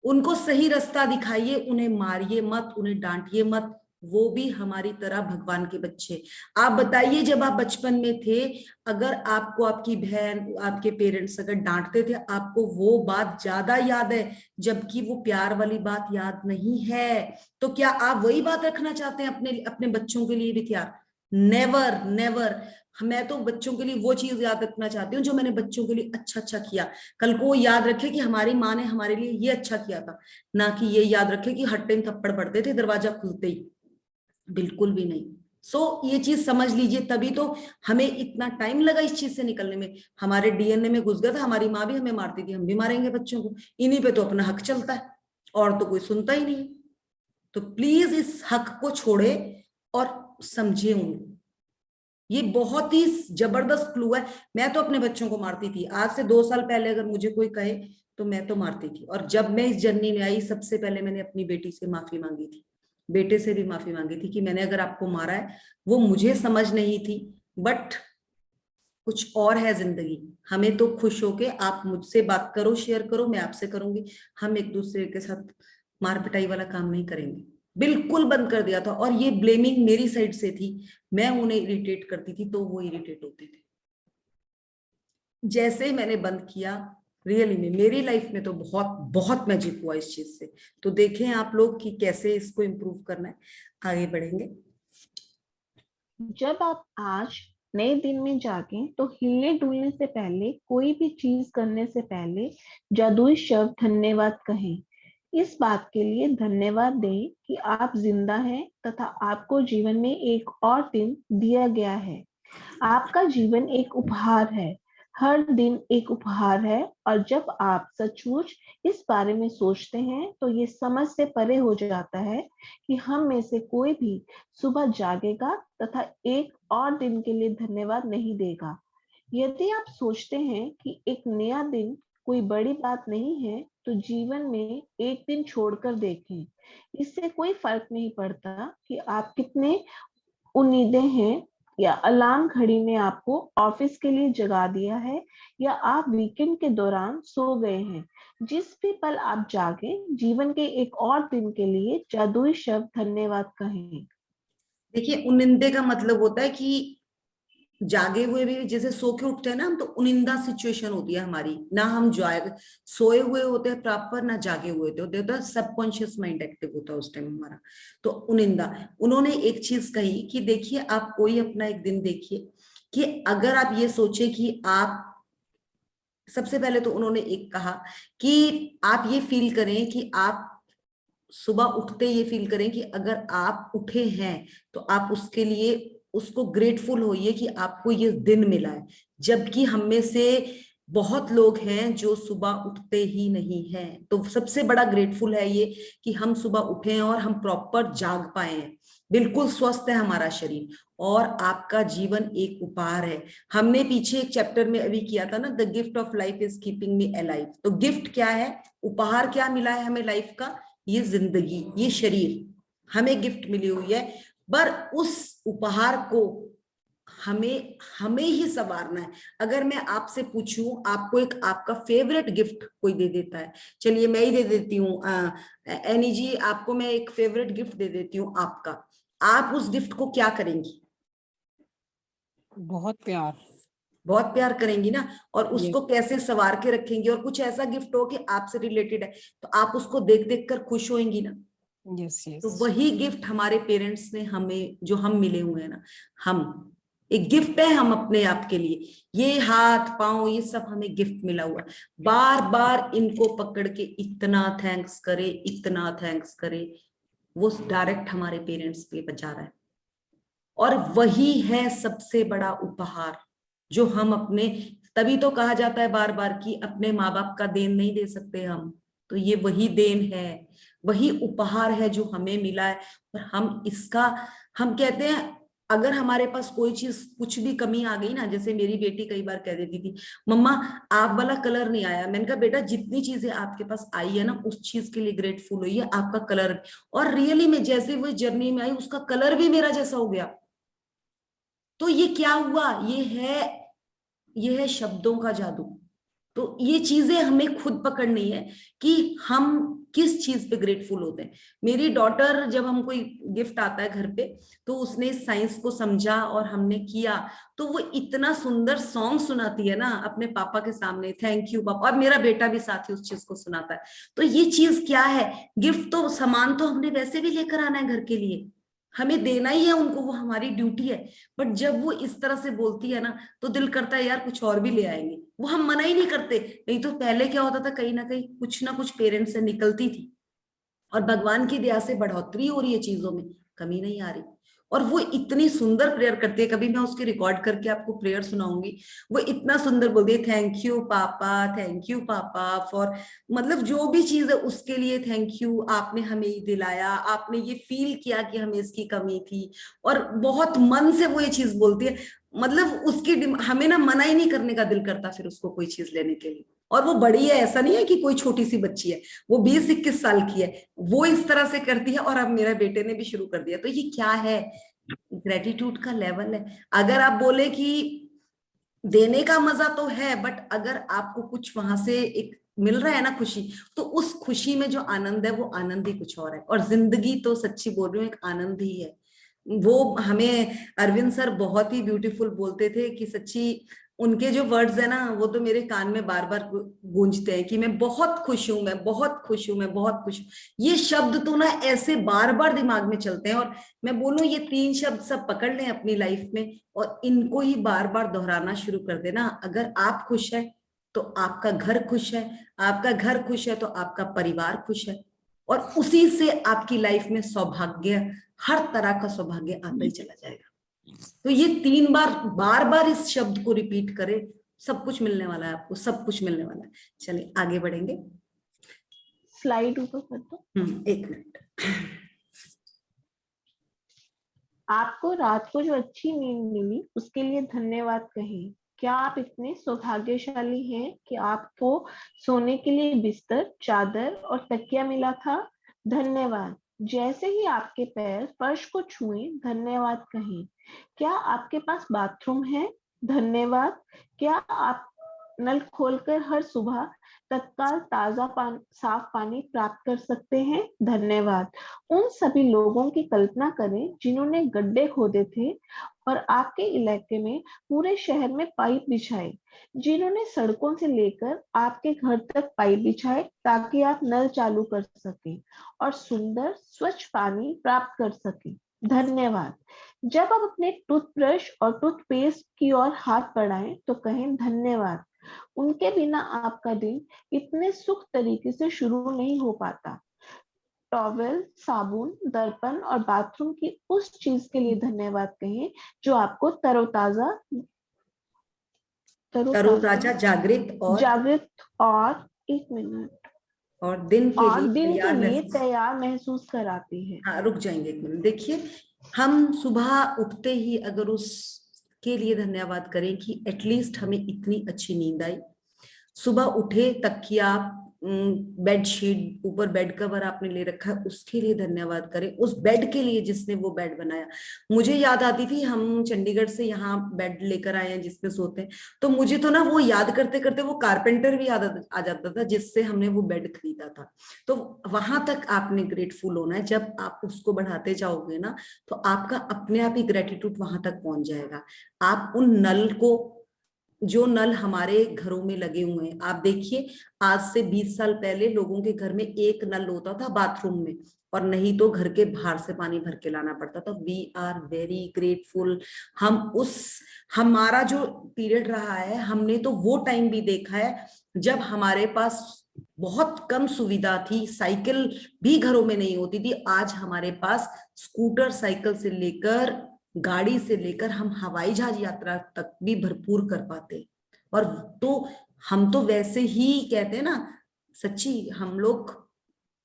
S2: उनको सही रास्ता दिखाइए, उन्हें मारिए मत, उन्हें डांटिए मत, वो भी हमारी तरह भगवान के बच्चे। आप बताइए, जब आप बचपन में थे, अगर आपको आपकी बहन, आपके पेरेंट्स अगर डांटते थे, आपको वो बात ज्यादा याद है, जबकि वो प्यार वाली बात याद नहीं है। तो क्या आप वही बात रखना चाहते हैं अपने अपने बच्चों के लिए भी? क्या? Never never. मैं तो बच्चों के लिए वो चीज याद रखना चाहती हूँ जो मैंने बच्चों के लिए अच्छा अच्छा किया। कल को वो याद रखे कि हमारी माँ ने हमारे लिए ये अच्छा किया था, ना कि ये याद रखे कि हर टाइम थप्पड़ पड़ते थे दरवाजा खुलते ही। बिल्कुल भी नहीं। ये चीज समझ लीजिए, तभी तो हमें इतना टाइम लगा इस चीज से निकलने में। हमारे डीएनए में घुस गया था, हमारी माँ भी हमें मारती थी, हम भी मारेंगे बच्चों को। इन्हीं पे तो अपना हक चलता है, और तो कोई सुनता ही नहीं। तो प्लीज इस हक को छोड़े और समझे उनको। ये बहुत ही जबरदस्त क्लू है। मैं तो अपने बच्चों को मारती थी। आज से 2 साल पहले अगर मुझे कोई कहे तो मैं तो मारती थी। और जब मैं इस जर्नी में आई, सबसे पहले मैंने अपनी बेटी से माफी मांगी थी, बेटे से भी माफी मांगी थी कि मैंने अगर आपको मारा है, वो मुझे समझ नहीं थी, बट कुछ और है जिंदगी। हमें तो खुश होके आप मुझसे बात करो, शेयर करो, मैं आपसे करूंगी। हम एक दूसरे के साथ मार पिटाई वाला काम नहीं करेंगे। बिल्कुल बंद कर दिया था। और ये ब्लेमिंग मेरी साइड से थी, मैं उन्हें इरिटेट करती थी तो वो इरिटेट होते थे। जैसे ही मैंने बंद किया, रियली में मेरी लाइफ में तो बहुत बहुत मैजिक हुआ इस चीज से। तो देखें आप लोग कि कैसे इसको इम्प्रूव करना है। आगे बढ़ेंगे।
S1: जब आप आज नए दिन में जागें तो हिलने डुलने से पहले, कोई भी चीज करने से पहले जादुई शब्द धन्यवाद कहें। इस बात के लिए धन्यवाद दें कि आप जिंदा हैं तथा आपको जीवन में एक और दिन दिया गया है। आपका जीवन एक उपहार है, हर दिन एक उपहार है। और जब आप सचमुच इस बारे में सोचते हैं तो ये समझ से परे हो जाता है कि हम में से कोई भी सुबह जागेगा तथा एक और दिन के लिए धन्यवाद नहीं देगा। यदि आप सोचते हैं कि एक नया दिन कोई बड़ी बात नहीं है, तो जीवन में एक दिन छोड़कर देखें। इससे कोई फर्क नहीं पड़ता कि आप कितने उम्मीदें हैं, या अलार्म घड़ी ने आपको ऑफिस के लिए जगा दिया है, या आप वीकेंड के दौरान सो गए हैं। जिस भी पल आप जागे, जीवन के एक और दिन के लिए जादुई शब्द धन्यवाद कहें।
S2: देखिए, उनिंदे का मतलब होता है कि जागे हुए भी, जैसे सो के उठते हैं ना हम, तो उनिंदा सिचुएशन होती है हमारी। ना हम सोए हुए होते हैं प्रॉपर, ना जागे हुए होते हैं, सबकॉन्शियस माइंड एक्टिव होता है उस टाइम हमारा। तो उनिंदा, उन्होंने एक चीज कही कि देखिए, आप कोई अपना एक दिन देखिए कि अगर आप ये सोचे कि आप, सबसे पहले तो उन्होंने एक कहा कि आप ये फील करें कि आप सुबह उठते ये फील करें कि अगर आप उठे हैं तो आप उसके लिए उसको ग्रेटफुल होइए कि आपको ये दिन मिला है। जबकि हम में से बहुत लोग हैं जो सुबह उठते ही नहीं हैं। तो सबसे बड़ा ग्रेटफुल है ये कि हम सुबह उठे हैं और हम प्रॉपर जाग पाए हैं, बिल्कुल स्वस्थ है हमारा शरीर। और आपका जीवन एक उपहार है। हमने पीछे एक चैप्टर में अभी किया था ना, the gift of life is keeping me alive. तो गिफ्ट क्या है, उपहार क्या मिला है हमें लाइफ का? ये जिंदगी, ये शरीर हमें गिफ्ट मिली हुई है। पर उस उपहार को हमें हमें ही संवारना है। अगर मैं आपसे पूछूं, आपको एक आपका फेवरेट गिफ्ट कोई दे देता है, चलिए मैं ही दे देती हूँ, एनी जी आपको मैं एक फेवरेट गिफ्ट दे देती हूँ आपका, आप उस गिफ्ट को क्या करेंगी?
S3: बहुत प्यार।
S2: बहुत प्यार करेंगी ना। और
S3: Yes.
S2: उसको कैसे संवार के रखेंगी? और कुछ ऐसा गिफ्ट हो कि आपसे रिलेटेड है, तो आप उसको देख देख कर खुश होंगी ना।
S3: Yes yes.
S2: तो वही गिफ्ट हमारे पेरेंट्स ने हमें, जो हम मिले हुए हैं ना, हम एक गिफ्ट है हम अपने आप के लिए। ये हाथ पांव ये सब हमें गिफ्ट मिला हुआ। बार बार इनको पकड़ के इतना थैंक्स करे, इतना थैंक्स करे, वो डायरेक्ट हमारे पेरेंट्स पे बचा रहा है। और वही है सबसे बड़ा उपहार जो हम अपने, तभी तो कहा जाता है बार बार कि अपने माँ बाप का देन नहीं दे सकते हम। तो ये वही देन है, वही उपहार है जो हमें मिला है। और हम इसका, हम कहते हैं अगर हमारे पास कोई चीज कुछ भी कमी आ गई ना, जैसे मेरी बेटी कई बार कह देती थी, मम्मा आप वाला कलर नहीं आया। मैंने कहा बेटा जितनी चीजें आपके पास आई है ना उस चीज के लिए ग्रेटफुल होइए, आपका कलर, और रियली में जैसे वो जर्नी में आई उसका कलर भी मेरा जैसा हो गया। तो ये क्या हुआ, ये है शब्दों का जादू। तो ये चीजें हमें खुद पकड़नी है कि हम किस चीज पे ग्रेटफुल होते हैं। मेरी डॉटर, जब हम कोई गिफ्ट आता है घर पे, तो उसने साइंस को समझा और हमने किया, तो वो इतना सुंदर सॉन्ग सुनाती है ना अपने पापा के सामने, थैंक यू पापा, और मेरा बेटा भी साथ ही उस चीज को सुनाता है। तो ये चीज क्या है, गिफ्ट तो, सामान तो हमने वैसे भी लेकर आना है घर के लिए, हमें देना ही है उनको, वो हमारी ड्यूटी है। बट जब वो इस तरह से बोलती है ना, तो दिल करता है यार कुछ और भी ले आएंगे। वो हम मना ही नहीं करते। नहीं तो पहले क्या होता था, कहीं ना कुछ पेरेंट्स से निकलती थी, और भगवान की दया से बढ़ोतरी हो रही है, चीजों में कमी नहीं आ रही। और वो इतनी सुंदर प्रेयर करती है, कभी मैं उसकी रिकॉर्ड करके आपको प्रेयर सुनाऊंगी। वो इतना सुंदर बोलती है, थैंक यू पापा फॉर, मतलब जो भी चीज है उसके लिए थैंक यू, आपने हमें ये दिलाया, आपने ये फील किया कि हमें इसकी कमी थी। और बहुत मन से वो ये चीज बोलती है, मतलब उसकी हमें ना मना ही नहीं करने का दिल करता फिर उसको कोई चीज लेने के लिए। और वो बड़ी है, ऐसा नहीं है कि कोई छोटी सी बच्ची है, वो 20-21 साल की है, वो इस तरह से करती है। और अब मेरे बेटे ने भी शुरू कर दिया। तो ये क्या है, ग्रेटिट्यूड का लेवल है। अगर आप बोले कि देने का मजा तो है, बट अगर आपको कुछ वहां से एक मिल रहा है ना खुशी, तो उस खुशी में जो आनंद है वो आनंद ही कुछ और है। और जिंदगी तो सच्ची बोल रही हूँ एक आनंद ही है। वो हमें अरविंद सर बहुत ही ब्यूटीफुल बोलते थे कि सच्ची, उनके जो वर्ड्स है ना वो तो मेरे कान में बार बार गूंजते हैं कि मैं बहुत खुश हूं, मैं बहुत खुश हूं, मैं बहुत खुश हूं। ये शब्द तो ना ऐसे बार बार दिमाग में चलते हैं। और मैं बोलूं ये 3 शब्द सब पकड़ लें अपनी लाइफ में, और इनको ही बार बार दोहराना शुरू कर देना। अगर आप खुश है तो आपका घर खुश है, आपका घर खुश है तो आपका परिवार खुश है, और उसी से आपकी लाइफ में सौभाग्य, हर तरह का सौभाग्य आता ही चला जाएगा। तो ये 3 बार बार इस शब्द को रिपीट करें, सब कुछ मिलने वाला है आपको, सब कुछ मिलने वाला है। चलिए आगे बढ़ेंगे।
S1: स्लाइड ऊपर कर दो।
S2: 1 मिनट।
S1: आपको रात को जो अच्छी नींद मिली उसके लिए धन्यवाद कहें। क्या आप इतने सौभाग्यशाली हैं कि आपको सोने के लिए बिस्तर, चादर और तकिया मिला था? धन्यवाद। जैसे ही आपके पैर फर्श को छुएं, धन्यवाद कहें। क्या आपके पास बाथरूम है? धन्यवाद। क्या आप नल खोलकर हर सुबह तत्काल ताजा साफ पानी प्राप्त कर सकते हैं? धन्यवाद। उन सभी लोगों की कल्पना करें जिन्होंने गड्ढे खोदे थे और आपके इलाके में, पूरे शहर में पाइप बिछाए, जिन्होंने सड़कों से लेकर आपके घर तक पाइप बिछाए ताकि आप नल चालू कर सकें और सुंदर स्वच्छ पानी प्राप्त कर सकें। धन्यवाद। जब आप अपने टूथब्रश और टूथपेस्ट की ओर हाथ बढ़ाएं तो कहें धन्यवाद। उनके बिना आपका दिन इतने सुख तरीके से शुरू नहीं हो पाता। टॉवेल, साबुन, दर्पण और बाथरूम की उस चीज के लिए धन्यवाद कहें जो आपको तरोताजा,
S2: जागृत
S1: और 1 मिनट
S2: और दिन के लिए
S1: तैयार महसूस कराती है।
S2: हाँ, रुक जाएंगे 1 मिनट। देखिए, हम सुबह उठते ही अगर उसके लिए धन्यवाद करें कि एटलीस्ट हमें इतनी अच्छी नींद आई, सुबह उठे, तकिया, बेडशीट, ऊपर बेड कवर आपने ले रखा है, उसके लिए धन्यवाद करें। उस बेड के लिए जिसने वो बेड बनाया। मुझे याद आती थी, हम चंडीगढ़ से यहाँ बेड लेकर आए हैं जिसमें सोते हैं, तो मुझे तो ना वो याद करते करते वो कारपेंटर भी याद आ जाता था जिससे हमने वो बेड खरीदा था। तो वहां तक आपने ग्रेटफुल होना है। जब आप उसको बढ़ाते जाओगे ना, तो आपका अपने आप ही ग्रेटिट्यूड वहां तक पहुंच जाएगा। आप उन नल को, जो नल हमारे घरों में लगे हुए हैं, आप देखिए, आज से 20 साल पहले लोगों के घर में एक नल होता था बाथरूम में, और नहीं तो घर के बाहर से पानी भर के लाना पड़ता था। We are very grateful. हमारा जो पीरियड रहा है, हमने तो वो टाइम भी देखा है जब हमारे पास बहुत कम सुविधा थी, साइकिल भी घरों में नहीं होती थी। आज हमारे पास स्कूटर, साइकिल से लेकर, गाड़ी से लेकर हम हवाई जहाज यात्रा तक भी भरपूर कर पाते। और तो हम तो वैसे ही कहते हैं ना, सच्ची हम लोग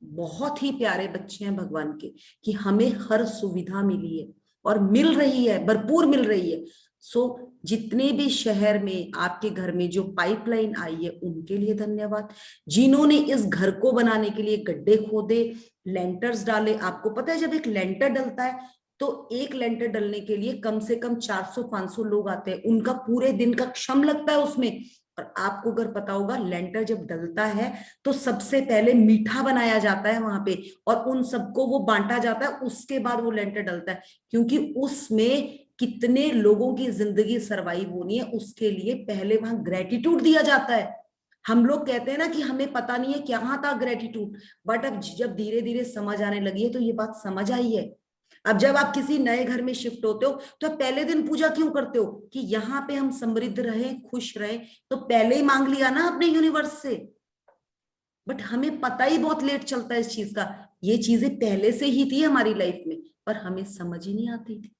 S2: बहुत ही प्यारे बच्चे हैं भगवान के, कि हमें हर सुविधा मिली है। और मिल रही है, भरपूर मिल रही है। सो जितने भी शहर में आपके घर में जो पाइपलाइन आई है उनके लिए धन्यवाद। जिन्होंने इस घर को बनाने के लिए गड्ढे खोदे, लेंटर्स डाले। आपको पता है जब एक लेंटर डलता है तो एक लेंटर डलने के लिए कम से कम 400-500 लोग आते हैं, उनका पूरे दिन का श्रम लगता है उसमें। और आपको अगर पता होगा लेंटर जब डलता है तो सबसे पहले मीठा बनाया जाता है वहां पे और उन सबको वो बांटा जाता है, उसके बाद वो लेंटर डलता है, क्योंकि उसमें कितने लोगों की जिंदगी सरवाइव होनी है उसके लिए पहले वहां ग्रेटिट्यूड दिया जाता है। हम लोग कहते हैं ना कि हमें पता नहीं है क्या था ग्रेटिट्यूड, बट अब जब धीरे धीरे समझ आने लगी है तो ये बात समझ आई है। अब जब आप किसी नए घर में शिफ्ट होते हो तो आप पहले दिन पूजा क्यों करते हो कि यहाँ पे हम समृद्ध रहे, खुश रहे, तो पहले ही मांग लिया ना अपने यूनिवर्स से। बट हमें पता ही बहुत लेट चलता है इस चीज का। ये चीजें पहले से ही थी हमारी लाइफ में पर हमें समझ ही नहीं आती थी,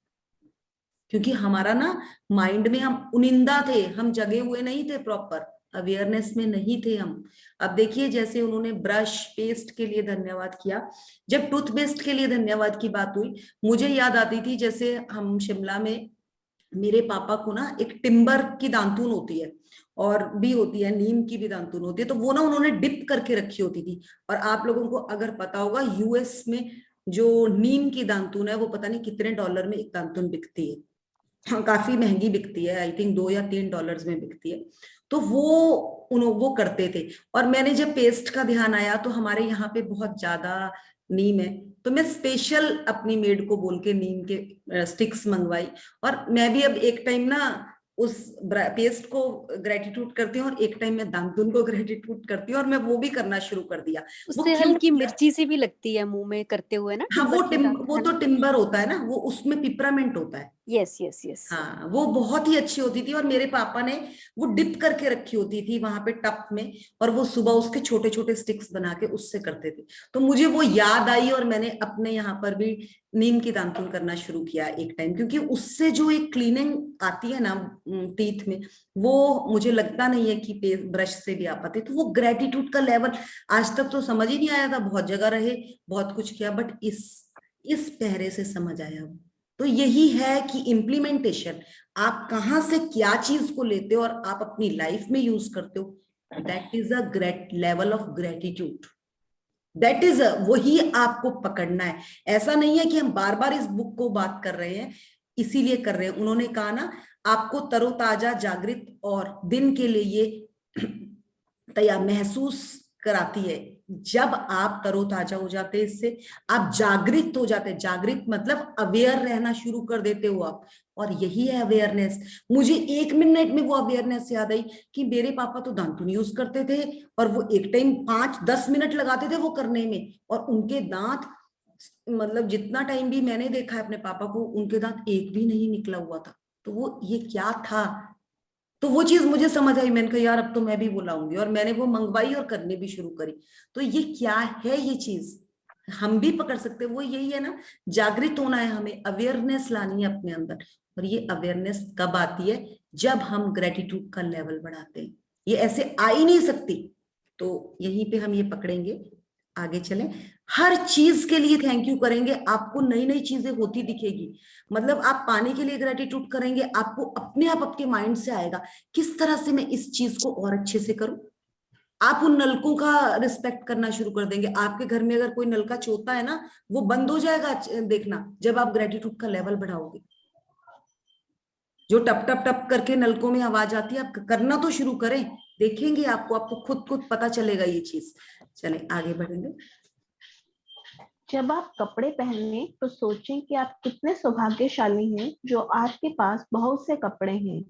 S2: क्योंकि हमारा ना माइंड में हम उनिंदा थे, हम जगे हुए नहीं थे, प्रॉपर अवेयरनेस में नहीं थे हम। अब देखिए जैसे उन्होंने ब्रश पेस्ट के लिए धन्यवाद किया, जब टूथपेस्ट के लिए धन्यवाद की बात हुई मुझे याद आती थी जैसे हम शिमला में मेरे पापा को ना एक टिम्बर की दांतून होती है और भी होती है, नीम की भी दांतून होती है, तो वो ना उन्होंने डिप करके रखी होती थी। और आप लोगों को अगर पता होगा यूएस में जो नीम की दांतून है वो पता नहीं कितने डॉलर में एक दांतून बिकती है, हाँ काफी महंगी बिकती है, आई थिंक $2 या $3 में बिकती है। तो वो करते थे। और मैंने जब पेस्ट का ध्यान आया तो हमारे यहाँ पे बहुत ज्यादा नीम है, तो मैं स्पेशल अपनी मेड को बोल के नीम के स्टिक्स मंगवाई। और मैं भी अब एक टाइम ना उस पेस्ट को ग्रेटिट्यूड करती हूँ और एक टाइम मैं दांतुन को ग्रेटिट्यूड करती हूँ और मैं वो भी करना शुरू कर दिया।
S7: उससे हल्की मिर्ची सी भी लगती है मुंह में करते हुए ना।
S2: हाँ वो तो टिम्बर होता है ना, वो उसमें पिपरामेंट होता है।
S7: Yes yes yes.
S2: हाँ वो बहुत ही अच्छी होती थी और मेरे पापा ने वो डिप करके रखी होती थी वहां पे टप में, और वो सुबह उसके छोटे छोटे स्टिक्स बना के उससे करते थे। तो मुझे वो याद आई और मैंने अपने यहाँ पर भी नीम की दांतुन करना शुरू किया एक टाइम, क्योंकि उससे जो एक क्लीनिंग आती है ना टीथ में, वो मुझे लगता नहीं है कि ब्रश से भी आ पाती। तो वो ग्रेटिट्यूड का लेवल आज तक तो समझ ही नहीं आया था, बहुत जगह रहे, बहुत कुछ किया, बट इस पहरे से समझ आया। तो यही है कि इम्प्लीमेंटेशन, आप कहां से क्या चीज को लेते हो और आप अपनी लाइफ में यूज करते हो, that is a great level of gratitude. That is वही आपको पकड़ना है। ऐसा नहीं है कि हम बार बार इस बुक को बात कर रहे हैं इसीलिए कर रहे हैं। उन्होंने कहा ना आपको तरोताजा, जागृत और दिन के लिए ये तैयार महसूस कराती है। जब आप तरोताजा हो जाते हैं इससे, आप जागृत हो जाते हैं। जागृत मतलब अवेयर रहना शुरू कर देते हो आप, और यही है अवेयरनेस। मुझे 1 मिनट में वो अवेयरनेस याद आई कि मेरे पापा तो दांतुन यूज करते थे और वो एक टाइम 5-10 मिनट लगाते थे वो करने में, और उनके दांत मतलब जितना टाइम भी मैंने देखा है अपने पापा को, उनके दांत एक भी नहीं निकला हुआ था। तो वो ये क्या था, तो वो चीज मुझे समझ आई। मैंने कहा यार अब तो मैं भी वो लाऊंगी, और मैंने वो मंगवाई और करने भी शुरू करी। तो ये क्या है, ये चीज हम भी पकड़ सकते हैं। वो यही है ना, जागृत होना है, हमें अवेयरनेस लानी है अपने अंदर। और ये अवेयरनेस कब आती है, जब हम ग्रेटिट्यूड का लेवल बढ़ाते हैं। ये ऐसे आ ही नहीं सकती। तो यहीं पे हम ये पकड़ेंगे, आगे चलें। हर चीज के लिए थैंक यू करेंगे, आपको नई नई चीजें होती दिखेगी। मतलब आप पानी के लिए ग्रेटिट्यूड करेंगे, आपको अपने आप आपके माइंड से आएगा किस तरह से मैं इस चीज को और अच्छे से करूं। आप उन नलकों का रिस्पेक्ट करना शुरू कर देंगे। आपके घर में अगर कोई नलका चोता है ना, वो बंद हो जाएगा देखना, जब आप ग्रेटिट्यूड का लेवल बढ़ाओगे। जो टप टप टप करके नलकों में आवाज आती है, आप करना तो शुरू करें, देखेंगे आपको खुद पता चलेगा ये चीज। चलें आगे बढ़ेंगे।
S1: जब आप कपड़े पहने तो सोचें कि आप कितने सौभाग्यशाली हैं जो आपके पास बहुत से कपड़े हैं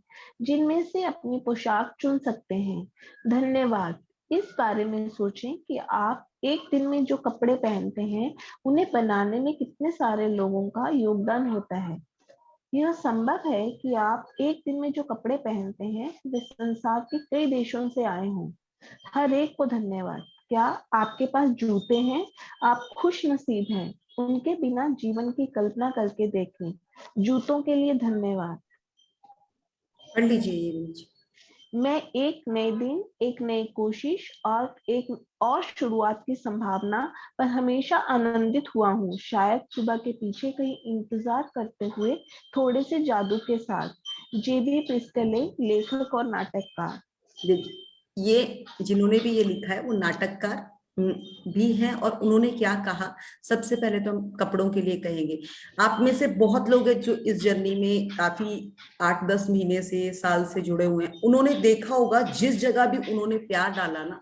S1: जिनमें से अपनी पोशाक चुन सकते हैं। धन्यवाद। इस बारे में सोचें कि आप एक दिन में जो कपड़े पहनते हैं उन्हें बनाने में कितने सारे लोगों का योगदान होता है। यह संभव है कि आप एक दिन में जो कपड़े पहनते हैं वे संसार के कई देशों से आए हों। हर एक को धन्यवाद। क्या आपके पास जूते हैं? आप खुश नसीब हैं। उनके बिना जीवन की कल्पना करके देखें। जूतों के लिए धन्यवाद।
S2: पढ़ लीजिए ये।
S1: मैं एक नए दिन, एक नई कोशिश और एक और शुरुआत की संभावना पर हमेशा आनंदित हुआ हूँ, शायद सुबह के पीछे कहीं इंतजार करते हुए थोड़े से जादू के साथ। जेबी प्रिस्केले, लेखक और नाटककार।
S2: देखिए, ये जिन्होंने भी ये लिखा है वो नाटककार भी हैं, और उन्होंने क्या कहा, सबसे पहले तो हम कपड़ों के लिए कहेंगे। आप में से बहुत लोग हैं जो इस जर्नी में काफी 8-10 महीने से, साल से जुड़े हुए हैं। उन्होंने देखा होगा जिस जगह भी उन्होंने प्यार डाला ना,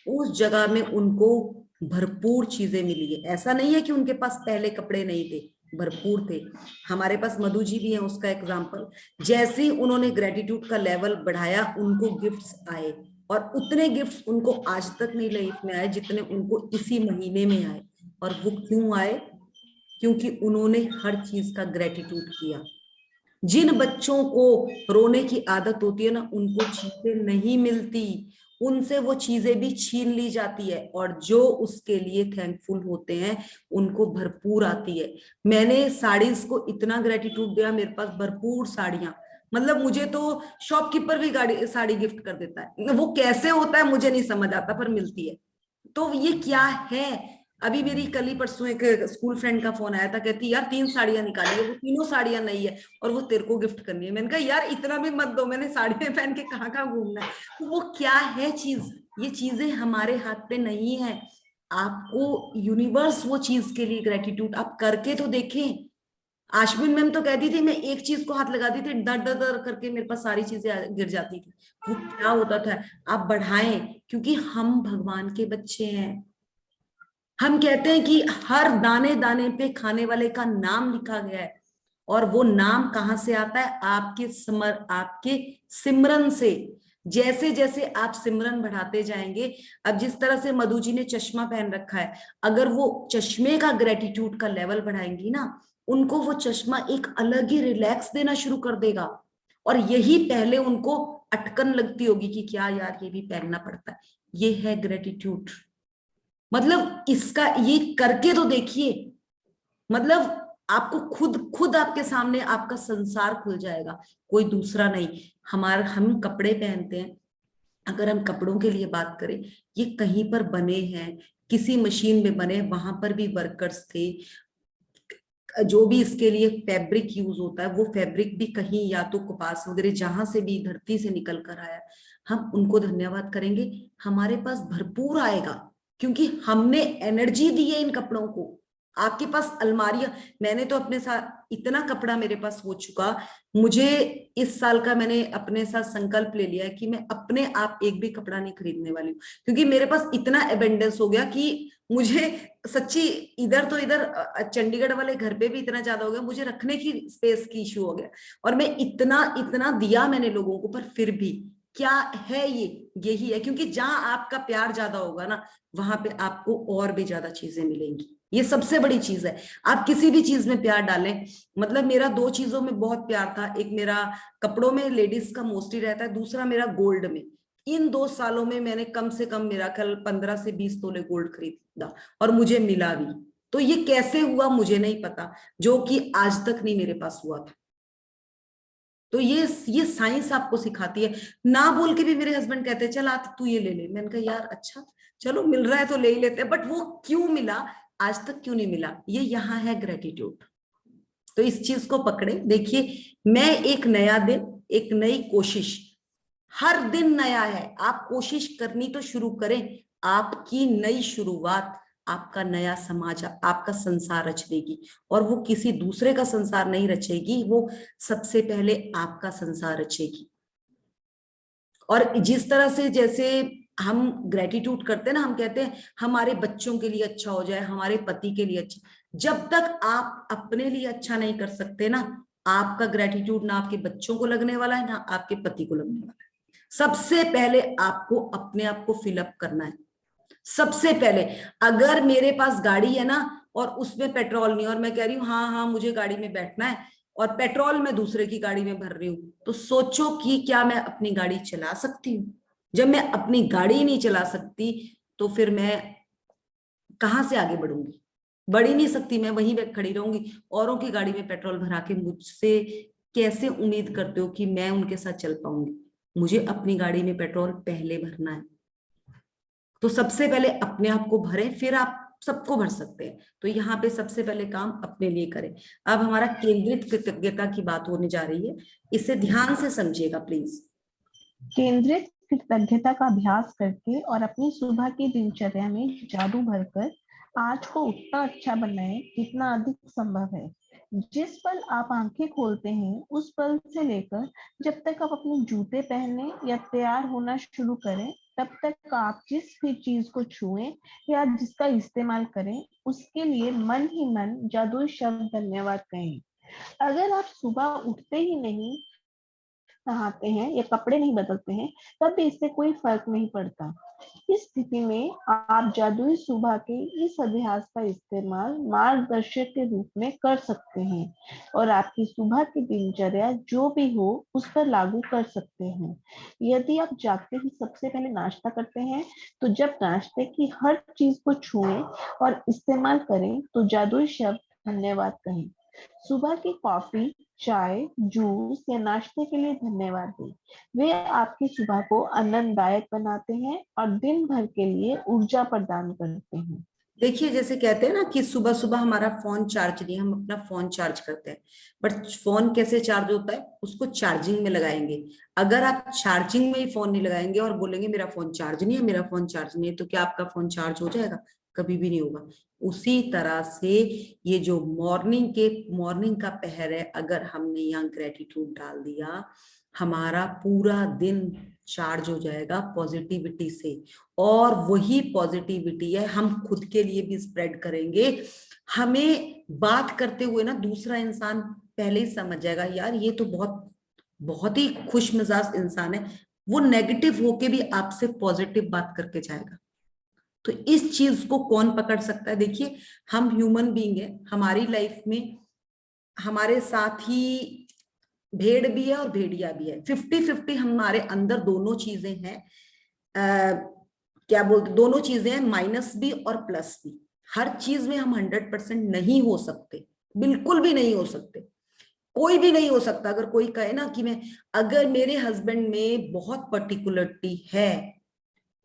S2: उस जगह में उनको भरपूर चीजें मिली है। ऐसा नहीं है कि उनके पास पहले कपड़े नहीं थे, भरपूर थे। हमारे पास मधु जी भी है उसका एग्जाम्पल। जैसे ही उन्होंने ग्रेटिट्यूड का लेवल बढ़ाया, उनको गिफ्ट्स आए, और उतने गिफ्ट्स उनको आज तक नहीं लाइफ में आए जितने उनको इसी महीने में आए। और वो क्यों आए? क्योंकि उन्होंने हर चीज का ग्रेटिट्यूड किया। जिन बच्चों को रोने की आदत होती है ना, उनको चीजें नहीं मिलती, उनसे वो चीजें भी छीन ली जाती है, और जो उसके लिए थैंकफुल होते हैं उनको भरपूर आती है। मैंने साड़ीज को इतना ग्रेटिट्यूड दिया, मेरे पास भरपूर साड़ियां, मतलब मुझे तो शॉपकीपर भी साड़ी गिफ्ट कर देता है। वो कैसे होता है मुझे नहीं समझ आता, पर मिलती है। तो ये क्या है? अभी मेरी कल ही परसों एक स्कूल फ्रेंड का फोन आया था, कहती यार 3 साड़ियां निकाली है, वो तीनों साड़ियां नहीं है और वो तेरे को गिफ्ट करनी है। मैंने कहा यार इतना भी मत दो, मैंने साड़ियां पहन के कहाँ कहाँ घूमना है। तो वो क्या है चीज? ये चीजें हमारे हाथ पे नहीं है। आपको यूनिवर्स वो चीज के लिए ग्रेटिट्यूड आप करके तो देखें। आश्विन मैम तो कहती थी मैं एक चीज को हाथ लगाती थी, दर दर दर करके मेरे पास सारी चीजें गिर जाती थी। वो क्या होता था? आप बढ़ाएं, क्योंकि हम भगवान के बच्चे हैं। हम कहते हैं कि हर दाने दाने पे खाने वाले का नाम लिखा गया है, और वो नाम कहाँ से आता है? आपके सिमरन से। जैसे जैसे आप सिमरन बढ़ाते जाएंगे, अब जिस तरह से मधु जी ने चश्मा पहन रखा है, अगर वो चश्मे का ग्रेटिट्यूड का लेवल बढ़ाएंगी ना, उनको वो चश्मा एक अलग ही रिलैक्स देना शुरू कर देगा। और यही पहले उनको अटकन लगती होगी कि क्या यार ये भी पहनना पड़ता है। ये है ग्रेटिट्यूड। मतलब इसका ये करके तो देखिए, मतलब आपको खुद खुद आपके सामने आपका संसार खुल जाएगा, कोई दूसरा नहीं। हम कपड़े पहनते हैं, अगर हम कपड़ों के लिए बात करें, ये कहीं पर बने हैं, किसी मशीन में बने, वहां पर भी वर्कर्स थे। जो भी इसके लिए फैब्रिक यूज होता है, वो फैब्रिक भी कहीं या तो कपास वगैरह जहां से भी धरती से निकल कर आया। हम उनको धन्यवाद करेंगे, हमारे पास भरपूर आएगा, क्योंकि हमने एनर्जी दी है इन कपड़ों को। आपके पास अलमारियां, मैंने तो अपने साथ इतना कपड़ा मेरे पास हो चुका, मुझे इस साल का मैंने अपने साथ संकल्प ले लिया है कि मैं अपने आप एक भी कपड़ा नहीं खरीदने वाली हूँ, क्योंकि मेरे पास इतना एबेंडेंस हो गया कि मुझे सच्ची इधर तो इधर चंडीगढ़ वाले घर पे भी इतना ज्यादा हो गया, मुझे रखने की स्पेस की इशू हो गया। और मैं इतना इतना दिया मैंने लोगों को, पर फिर भी क्या है यही है, क्योंकि जहां आपका प्यार ज्यादा होगा ना, वहां पे आपको और भी ज्यादा चीजें मिलेंगी। ये सबसे बड़ी चीज है। आप किसी भी चीज में प्यार डालें, मतलब मेरा 2 चीजों में बहुत प्यार था, एक मेरा कपड़ों में लेडीज का मोस्टली रहता है, दूसरा मेरा गोल्ड में। इन 2 सालों में मैंने कम से कम मेरा कल 15 से 20 तोले गोल्ड खरीदा, और मुझे मिला भी। तो ये कैसे हुआ मुझे नहीं पता, जो कि आज तक नहीं मेरे पास हुआ था। तो ये साइंस आपको सिखाती है। ना बोल के भी मेरे हस्बैंड कहते हैं चल आ तू ये ले ले। मैंने कहा यार अच्छा चलो मिल रहा है तो ले ही लेते हैं, बट वो क्यों मिला, आज तक क्यों नहीं मिला? ये यहाँ है ग्रेटिट्यूड। तो इस चीज को पकड़े। देखिए, मैं एक नया दिन, एक नई कोशिश, हर दिन नया है। आप कोशिश करनी तो शुरू करें। आपकी नई शुरुआत आपका नया समाज, आपका संसार रच देगी, और वो किसी दूसरे का संसार नहीं रचेगी, वो सबसे पहले आपका संसार रचेगी। और जिस तरह से जैसे हम ग्रेटिट्यूड करते हैं ना, हम कहते हैं हमारे बच्चों के लिए अच्छा हो जाए, हमारे पति के लिए अच्छा। जब तक आप अपने लिए अच्छा नहीं कर सकते ना, आपका ग्रेटिट्यूड ना आपके बच्चों को लगने वाला है, ना आपके पति को लगने वाला है। सबसे पहले आपको अपने आप को फिलअप करना है। सबसे पहले, अगर मेरे पास गाड़ी है ना और उसमें पेट्रोल नहीं, और मैं कह रही हूँ हाँ हाँ मुझे गाड़ी में बैठना है, और पेट्रोल मैं दूसरे की गाड़ी में भर रही हूँ, तो सोचो कि क्या मैं अपनी गाड़ी चला सकती हूँ? जब मैं अपनी गाड़ी नहीं चला सकती, तो फिर मैं कहां से आगे बढ़ूंगी? बढ़ ही नहीं सकती, मैं वहीं पे खड़ी रहूंगी। औरों की गाड़ी में पेट्रोल भरा के मुझसे कैसे उम्मीद करते हो कि मैं उनके साथ चल पाऊंगी? मुझे अपनी गाड़ी में पेट्रोल पहले भरना है। तो सबसे पहले अपने आप को भरें, फिर आप सबको भर सकते हैं। तो यहाँ पे सबसे पहले काम अपने लिए करें। अब हमारा केंद्रित कृतज्ञता की बात होने जा रही है, इसे ध्यान से समझिएगा प्लीज।
S1: केंद्रित कृतज्ञता का अभ्यास करके और अपनी सुबह की दिनचर्या में जादू भरकर आज को उतना अच्छा बनाएं जितना अधिक संभव है। जिस पल आप आंखें खोलते हैं उस पल से लेकर जब तक आप अपने जूते पहनने या तैयार होना शुरू करें, तब तक आप जिस भी चीज को छुएं या जिसका इस्तेमाल करें, उसके लिए मन ही मन जादुई शब्द धन्यवाद कहें। अगर आप सुबह उठते ही नहीं, नहाते हैं या कपड़े नहीं बदलते हैं, तब भी इससे कोई फर्क नहीं पड़ता। इस स्थिति में आप जादुई सुबह के इस अभ्यास का इस्तेमाल मार्गदर्शक के रूप में कर सकते हैं और आपकी सुबह की दिनचर्या जो भी हो उस पर लागू कर सकते हैं। यदि आप जागते ही सबसे पहले नाश्ता करते हैं, तो जब नाश्ते की हर चीज को छुएं और इस्तेमाल करें तो जादुई शब्द धन्यवाद कहें। सुबह की कॉफी, चाय, जूस या नाश्ते के लिए धन्यवाद दें। वे आपकी सुबह को आनंददायक बनाते हैं और दिन भर के लिए ऊर्जा प्रदान करते हैं।
S2: देखिए, जैसे कहते हैं ना कि सुबह सुबह हमारा फोन चार्ज नहीं, हम अपना फोन चार्ज करते हैं, बट फोन कैसे चार्ज होता है, उसको चार्जिंग में लगाएंगे। अगर आप चार्जिंग में ही फोन नहीं लगाएंगे और बोलेंगे मेरा फोन चार्ज नहीं है, मेरा फोन चार्ज नहीं है, तो क्या आपका फोन चार्ज हो जाएगा? कभी भी नहीं होगा। उसी तरह से ये जो मॉर्निंग का पहर है, अगर हमने यहाँ ग्रेटिट्यूड डाल दिया, हमारा पूरा दिन चार्ज हो जाएगा पॉजिटिविटी से, और वही पॉजिटिविटी है हम खुद के लिए भी स्प्रेड करेंगे। हमें बात करते हुए ना दूसरा इंसान पहले ही समझ जाएगा, यार ये तो बहुत ही खुश मिजाज इंसान है, वो नेगेटिव होके भी आपसे पॉजिटिव बात करके जाएगा। तो इस चीज को कौन पकड़ सकता है? देखिए, हम ह्यूमन बीइंग है, हमारी लाइफ में हमारे साथ ही भेड़ भी है और भेड़िया भी है। 50-50 हमारे अंदर दोनों चीजें हैं। क्या बोलते, दोनों चीजें हैं, माइनस भी और प्लस भी। हर चीज में हम 100% नहीं हो सकते, बिल्कुल भी नहीं हो सकते, कोई भी नहीं हो सकता। अगर कोई कहे ना कि अगर मेरे हस्बैंड में बहुत पर्टिकुलरिटी है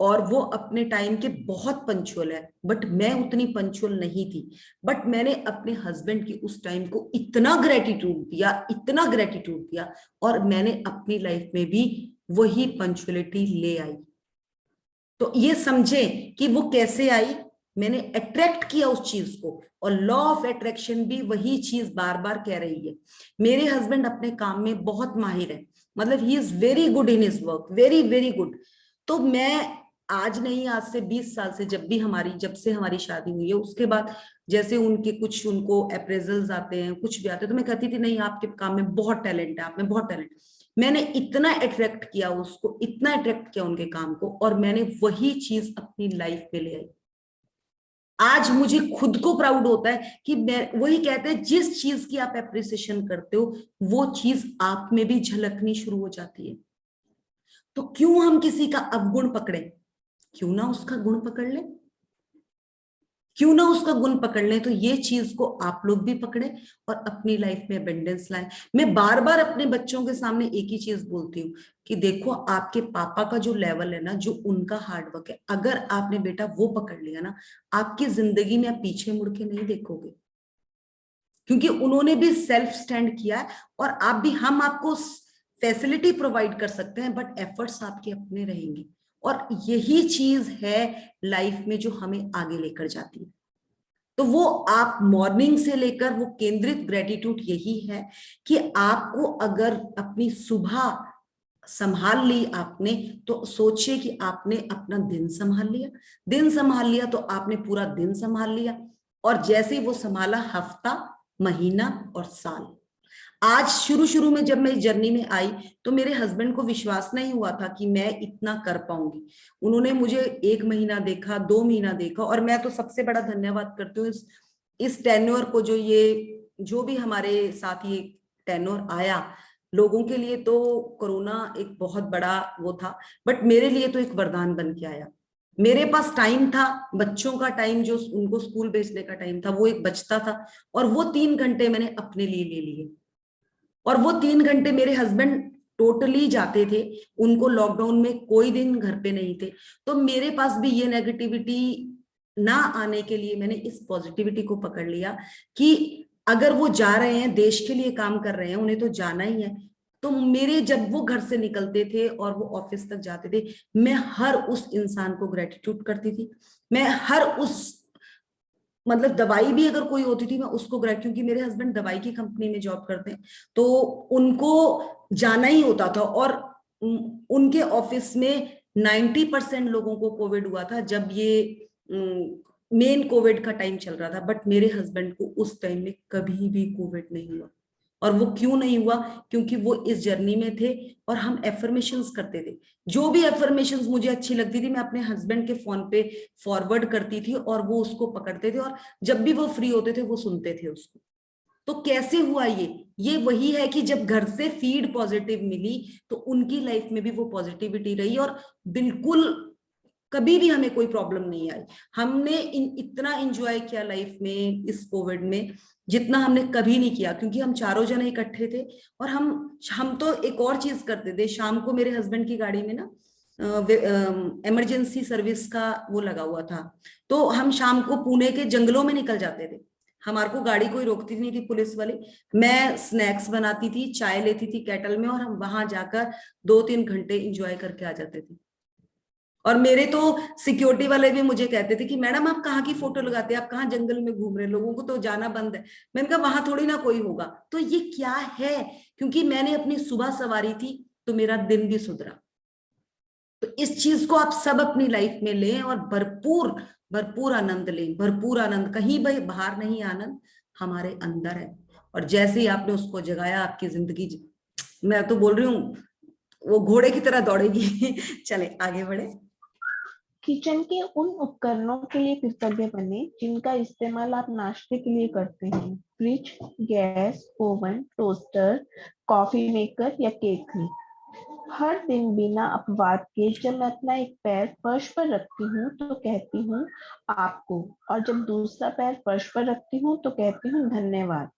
S2: और वो अपने टाइम के बहुत पंचुअल है, बट मैं उतनी पंचुअल नहीं थी, बट मैंने अपने हस्बैंड की उस टाइम को इतना ग्रेटिट्यूड दिया और मैंने अपनी लाइफ में भी वही पंचुअलिटी ले आई। तो ये समझे कि वो कैसे आई, मैंने अट्रैक्ट किया उस चीज को, और लॉ ऑफ अट्रैक्शन भी वही चीज बार बार कह रही है। मेरे हस्बैंड अपने काम में बहुत माहिर है, मतलब he is very good in his work, very very good. तो मैं आज नहीं, आज से 20 साल से जब से हमारी शादी हुई है, उसके बाद जैसे उनको अप्रेजल्स आते हैं, कुछ भी आते हैं, तो मैं कहती थी नहीं आपके काम में बहुत टैलेंट है, आप में बहुत टैलेंट। मैंने इतना अट्रैक्ट किया उसको, इतना अट्रैक्ट किया उनके काम को, और मैंने वही चीज अपनी लाइफ में ले आई। आज मुझे खुद को प्राउड होता है कि मैं, वही कहते हैं जिस चीज की आप एप्रिसिएशन करते हो वो चीज आप में भी झलकनी शुरू हो जाती है। तो क्यों हम किसी का अवगुण पकड़े, क्यों ना उसका गुण पकड़ ले, क्यों ना उसका गुण पकड़ ले। तो ये चीज को आप लोग भी पकड़े और अपनी लाइफ में अबंडेंस लाएं। मैं बार बार अपने बच्चों के सामने एक ही चीज बोलती हूँ कि देखो आपके पापा का जो लेवल है ना, जो उनका हार्डवर्क है, अगर आपने बेटा वो पकड़ लिया ना, आपकी जिंदगी में आप पीछे मुड़ के नहीं देखोगे, क्योंकि उन्होंने भी सेल्फ स्टैंड किया है। और आप भी, हम आपको फैसिलिटी प्रोवाइड कर सकते हैं, बट एफर्ट्स आपके अपने रहेंगे। और यही चीज है लाइफ में जो हमें आगे लेकर जाती है। तो वो आप मॉर्निंग से लेकर वो केंद्रित ग्रेटिट्यूड यही है कि आपको अगर अपनी सुबह संभाल ली आपने, तो सोचिए कि आपने अपना दिन संभाल लिया तो आपने पूरा दिन संभाल लिया। और जैसे वो संभाला, हफ्ता, महीना और साल। आज शुरू में जब मैं इस जर्नी में आई तो मेरे हस्बैंड को विश्वास नहीं हुआ था कि मैं इतना कर पाऊंगी। उन्होंने मुझे 1 महीना देखा, 2 महीना देखा, और मैं तो सबसे बड़ा धन्यवाद करती हूँ इस टेन्योर को, जो भी हमारे साथ ये टेन्योर आया। लोगों के लिए तो कोरोना एक बहुत बड़ा वो था, बट मेरे लिए तो एक वरदान बन के आया। मेरे पास टाइम था, बच्चों का टाइम, जो उनको स्कूल भेजने का टाइम था, वो एक बचता था, और वो 3 घंटे मैंने अपने लिए ले लिए। और वो 3 घंटे मेरे हस्बैंड टोटली जाते थे, उनको लॉकडाउन में कोई दिन घर पे नहीं थे। तो मेरे पास भी ये नेगेटिविटी ना आने के लिए मैंने इस पॉजिटिविटी को पकड़ लिया कि अगर वो जा रहे हैं, देश के लिए काम कर रहे हैं, उन्हें तो जाना ही है। तो मेरे जब वो घर से निकलते थे और वो ऑफिस तक जाते थे, मैं हर उस इंसान को ग्रेटिट्यूड करती थी। मैं हर उस, मतलब दवाई भी अगर कोई होती थी मैं उसको क्योंकि मेरे हस्बैंड दवाई की कंपनी में जॉब करते हैं, तो उनको जाना ही होता था। और उनके ऑफिस में 90% लोगों को कोविड हुआ था जब ये मेन कोविड का टाइम चल रहा था। बट मेरे हस्बैंड को उस टाइम में कभी भी कोविड नहीं हुआ। और वो क्यों नहीं हुआ? क्योंकि वो इस जर्नी में थे और हम एफर्मेशंस करते थे। जो भी एफर्मेशंस मुझे अच्छी लगती थी मैं अपने हस्बैंड के फोन पे फॉरवर्ड करती थी और वो उसको पकड़ते थे, और जब भी वो फ्री होते थे वो सुनते थे उसको। तो कैसे हुआ ये वही है कि जब घर से फीड पॉजिटिव मिली तो उनकी लाइफ में भी वो पॉजिटिविटी रही और बिल्कुल कभी भी हमें कोई प्रॉब्लम नहीं आई। हमने इतना एंजॉय किया लाइफ में इस कोविड में जितना हमने कभी नहीं किया, क्योंकि हम चारों जने इकट्ठे थे। और हम तो एक और चीज करते थे, शाम को मेरे हस्बैंड की गाड़ी में ना इमरजेंसी सर्विस का वो लगा हुआ था, तो हम शाम को पुणे के जंगलों में निकल जाते थे। हमारे को गाड़ी कोई रोकती नहीं थी पुलिस वाली। मैं स्नैक्स बनाती थी, चाय लेती थी केटल में, और हम वहां जाकर 2-3 घंटे एंजॉय करके आ जाते थे। और मेरे तो सिक्योरिटी वाले भी मुझे कहते थे कि मैडम आप कहाँ की फोटो लगाते हैं, आप कहाँ जंगल में घूम रहे हैं, लोगों को तो जाना बंद है। मैंने कहा वहां थोड़ी ना कोई होगा। तो ये क्या है, क्योंकि मैंने अपनी सुबह सवारी थी तो मेरा दिन भी सुधरा। तो इस चीज को आप सब अपनी लाइफ में लें और भरपूर भरपूर आनंद लें, भरपूर आनंद। कहीं भाई बाहर नहीं, आनंद हमारे अंदर है। और जैसे ही आपने उसको जगाया, आपकी जिंदगी, मैं तो बोल रही हूँ वो घोड़े की तरह दौड़ेगी। चले आगे बढ़े।
S1: किचन के उन उपकरणों के लिए कृतज्ञ बने जिनका इस्तेमाल आप नाश्ते के लिए करते हैं। Fridge, gas, oven, toaster, coffee maker या केतली। हर दिन बिना अपवाद के जब मैं अपना एक पैर फर्श पर रखती हूँ तो कहती हूँ आपको, और जब दूसरा पैर फर्श पर रखती हूँ तो कहती हूँ धन्यवाद।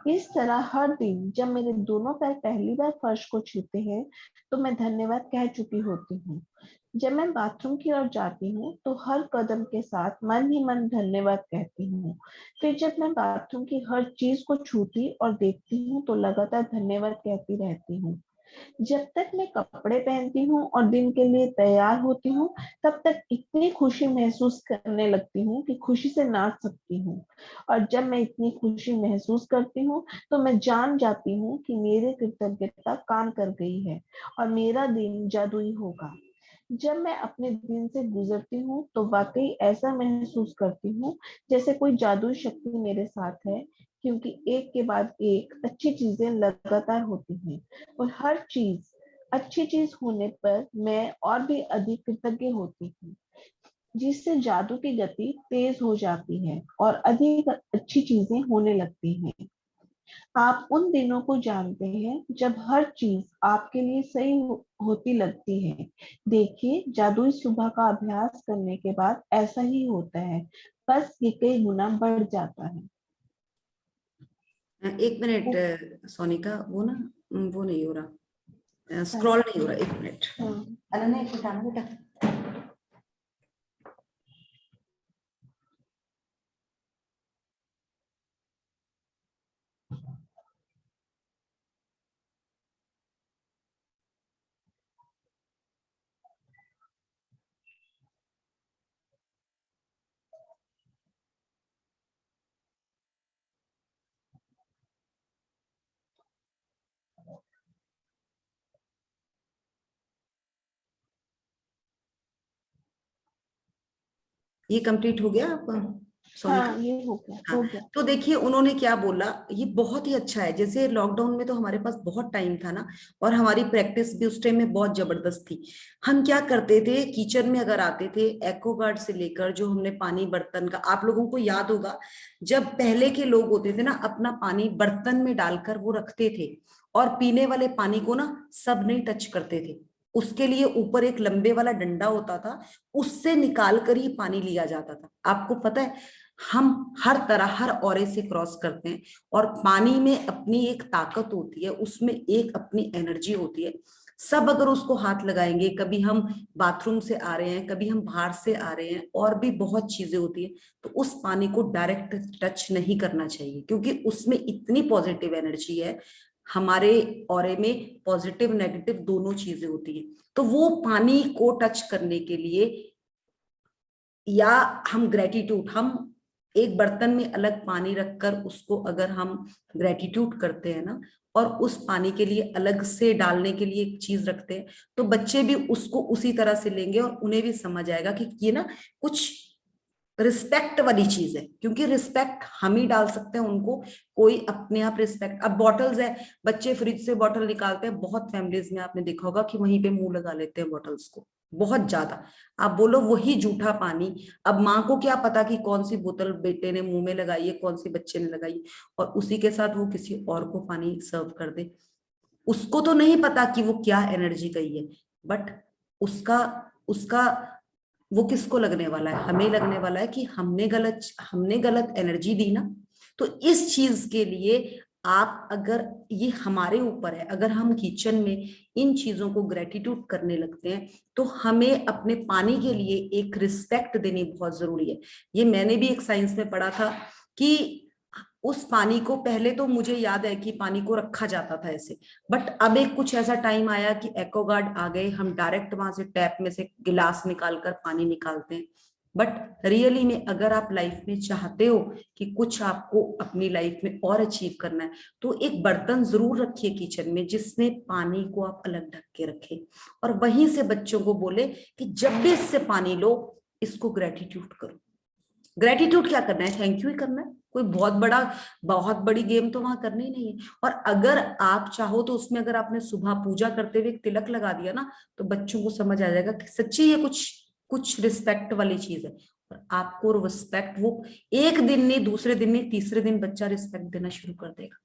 S1: इस तरह हर दिन जब मेरे दोनों पैर पहली बार फर्श को छूते हैं तो मैं धन्यवाद कह चुकी होती हूँ। जब मैं बाथरूम की ओर जाती हूँ तो हर कदम के साथ मन ही मन धन्यवाद कहती हूँ। फिर जब मैं बाथरूम की हर चीज को छूती और देखती हूँ तो लगातार धन्यवाद कहती रहती हूँ। जब तक मैं कपड़े पहनती हूँ और दिन के लिए तैयार होती हूँ तब तक इतनी खुशी महसूस करने लगती हूँ कि खुशी से नाच सकती हूँ। और जब मैं इतनी खुशी महसूस करती हूँ तो मैं जान जाती हूँ कि मेरी कृतज्ञता काम कर गई है और मेरा दिन जादुई होगा। जब मैं अपने दिन से गुजरती हूँ तो वाकई ऐसा महसूस करती हूँ जैसे कोई जादुई शक्ति मेरे साथ है, क्योंकि एक के बाद एक अच्छी चीजें लगातार होती हैं और हर चीज अच्छी चीज होने पर मैं और भी अधिक कृतज्ञ होती हूँ, जिससे जादू की गति तेज हो जाती है और अधिक अच्छी चीजें होने लगती हैं। आप उन दिनों को जानते हैं जब हर चीज आपके लिए सही होती लगती है। देखिए, जादुई सुबह का अभ्यास करने के बाद ऐसा ही होता है, बस ये कई गुना बढ़ जाता है।
S2: एक मिनट सोनिका, वो ना वो नहीं हो रहा, स्क्रॉल नहीं हो रहा। एक मिनट अनन्या, एक मिनट आना बेटा। ये कंप्लीट हो गया आपका सोनिका?
S1: हाँ, ये हो गया,
S2: हाँ,
S1: हो गया।
S2: तो देखिए उन्होंने क्या बोला, ये बहुत ही अच्छा है। जैसे लॉकडाउन में तो हमारे पास बहुत टाइम था ना, और हमारी प्रैक्टिस भी उस टाइम में बहुत जबरदस्त थी। हम क्या करते थे, किचन में अगर आते थे, एक्वागार्ड से लेकर जो हमने पानी बर्तन का, आप लोगों को याद होगा जब पहले के लोग होते थे ना, अपना पानी बर्तन में डालकर वो रखते थे, और पीने वाले पानी को ना सब नहीं टच करते थे। उसके लिए ऊपर एक लंबे वाला डंडा होता था, उससे निकाल कर ही पानी लिया जाता था। आपको पता है हम हर तरह हर औरे से क्रॉस करते हैं, और पानी में अपनी एक ताकत होती है, उसमें एक अपनी एनर्जी होती है। सब अगर उसको हाथ लगाएंगे, कभी हम बाथरूम से आ रहे हैं, कभी हम बाहर से आ रहे हैं, और भी बहुत चीजें होती है, तो उस पानी को डायरेक्ट टच नहीं करना चाहिए, क्योंकि उसमें इतनी पॉजिटिव एनर्जी है। हमारे ऑरे में पॉजिटिव नेगेटिव दोनों चीजें होती है। तो वो पानी को टच करने के लिए, या हम ग्रेटिट्यूड, हम एक बर्तन में अलग पानी रखकर उसको अगर हम ग्रेटिट्यूड करते हैं ना, और उस पानी के लिए अलग से डालने के लिए एक चीज रखते हैं, तो बच्चे भी उसको उसी तरह से लेंगे, और उन्हें भी समझ आएगा कि ये ना कुछ रिस्पेक्ट वाली चीज है, क्योंकि रिस्पेक्ट हम ही डाल सकते हैं उनको, कोई अपने आप रिस्पेक्ट। अब बॉटल्स है, बच्चे फ्रिज से बॉटल निकालते हैं, बहुत फैमिलीज में आपने देखा होगा कि वहीं पे मुंह लगा लेते हैं बॉटल्स को, बहुत ज्यादा। आप बोलो वही जूठा पानी, अब माँ को क्या पता कि कौन सी बोतल बेटे ने मुंह में लगाई है, कौन सी बच्चे ने लगाई, और उसी के साथ वो किसी और को पानी सर्व कर दे। उसको तो नहीं पता कि वो क्या एनर्जी गई है, बट उसका उसका वो किसको लगने वाला है, हमें लगने वाला है कि हमने गलत एनर्जी दी ना। तो इस चीज के लिए आप, अगर ये हमारे ऊपर है, अगर हम किचन में इन चीजों को ग्रेटिट्यूड करने लगते हैं, तो हमें अपने पानी के लिए एक रिस्पेक्ट देनी बहुत जरूरी है। ये मैंने भी एक साइंस में पढ़ा था कि उस पानी को, पहले तो मुझे याद है कि पानी को रखा जाता था ऐसे, बट अब एक कुछ ऐसा टाइम आया कि एक्वागार्ड आ गए, हम डायरेक्ट वहां से टैप में से गिलास निकालकर पानी निकालते हैं। बट रियली में अगर आप लाइफ में चाहते हो कि कुछ आपको अपनी लाइफ में और अचीव करना है, तो एक बर्तन जरूर रखिए किचन में, जिसमें पानी को आप अलग ढक के रखें, और वहीं से बच्चों को बोले कि जब भी इससे पानी लो, इसको ग्रेटिट्यूड करो। ग्रेटिट्यूड क्या करना है, थैंक यू ही करना है, कोई बहुत बड़ी गेम तो वहां करनी नहीं है। और अगर आप चाहो तो उसमें, अगर आपने सुबह पूजा करते हुए तिलक लगा दिया ना, तो बच्चों को समझ आ जाएगा कि सच्ची ये कुछ रिस्पेक्ट वाली चीज है। और आपको रिस्पेक्ट, वो एक दिन नहीं, दूसरे दिन नहीं, तीसरे दिन बच्चा रिस्पेक्ट देना शुरू कर देगा।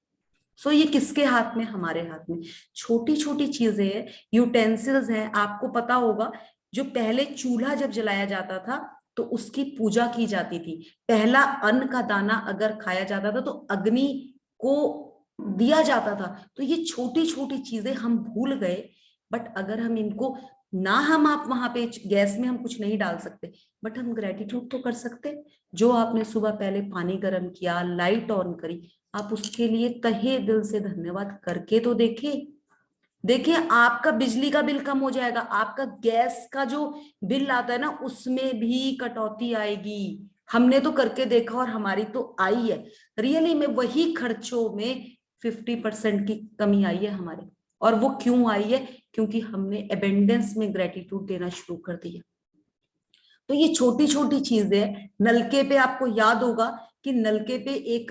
S2: सो ये किसके हाथ में, हमारे हाथ में। छोटी छोटी चीजें हैं, यूटेंसिल्स हैं। आपको पता होगा, जो पहले चूल्हा जब जलाया जाता था तो उसकी पूजा की जाती थी, पहला अन्न का दाना अगर खाया जाता था तो अग्नि को दिया जाता था। तो ये छोटी छोटी चीजें हम भूल गए, बट अगर हम इनको ना, हम आप वहां पे गैस में हम कुछ नहीं डाल सकते, बट हम ग्रेटिट्यूड तो कर सकते। जो आपने सुबह पहले पानी गर्म किया, लाइट ऑन करी, आप उसके लिए तहे दिल से धन्यवाद करके तो देखिए आपका बिजली का बिल कम हो जाएगा, आपका गैस का जो बिल आता है ना, उसमें भी कटौती आएगी। हमने तो करके देखा और हमारी तो आई है। रियली में वही खर्चों में 50% की कमी आई है हमारे। और वो क्यों आई है? क्योंकि हमने एबेंडेंस में ग्रेटिट्यूड देना शुरू कर दिया। तो ये छोटी छोटी चीजें, नलके पे आपको याद होगा कि नलके पे एक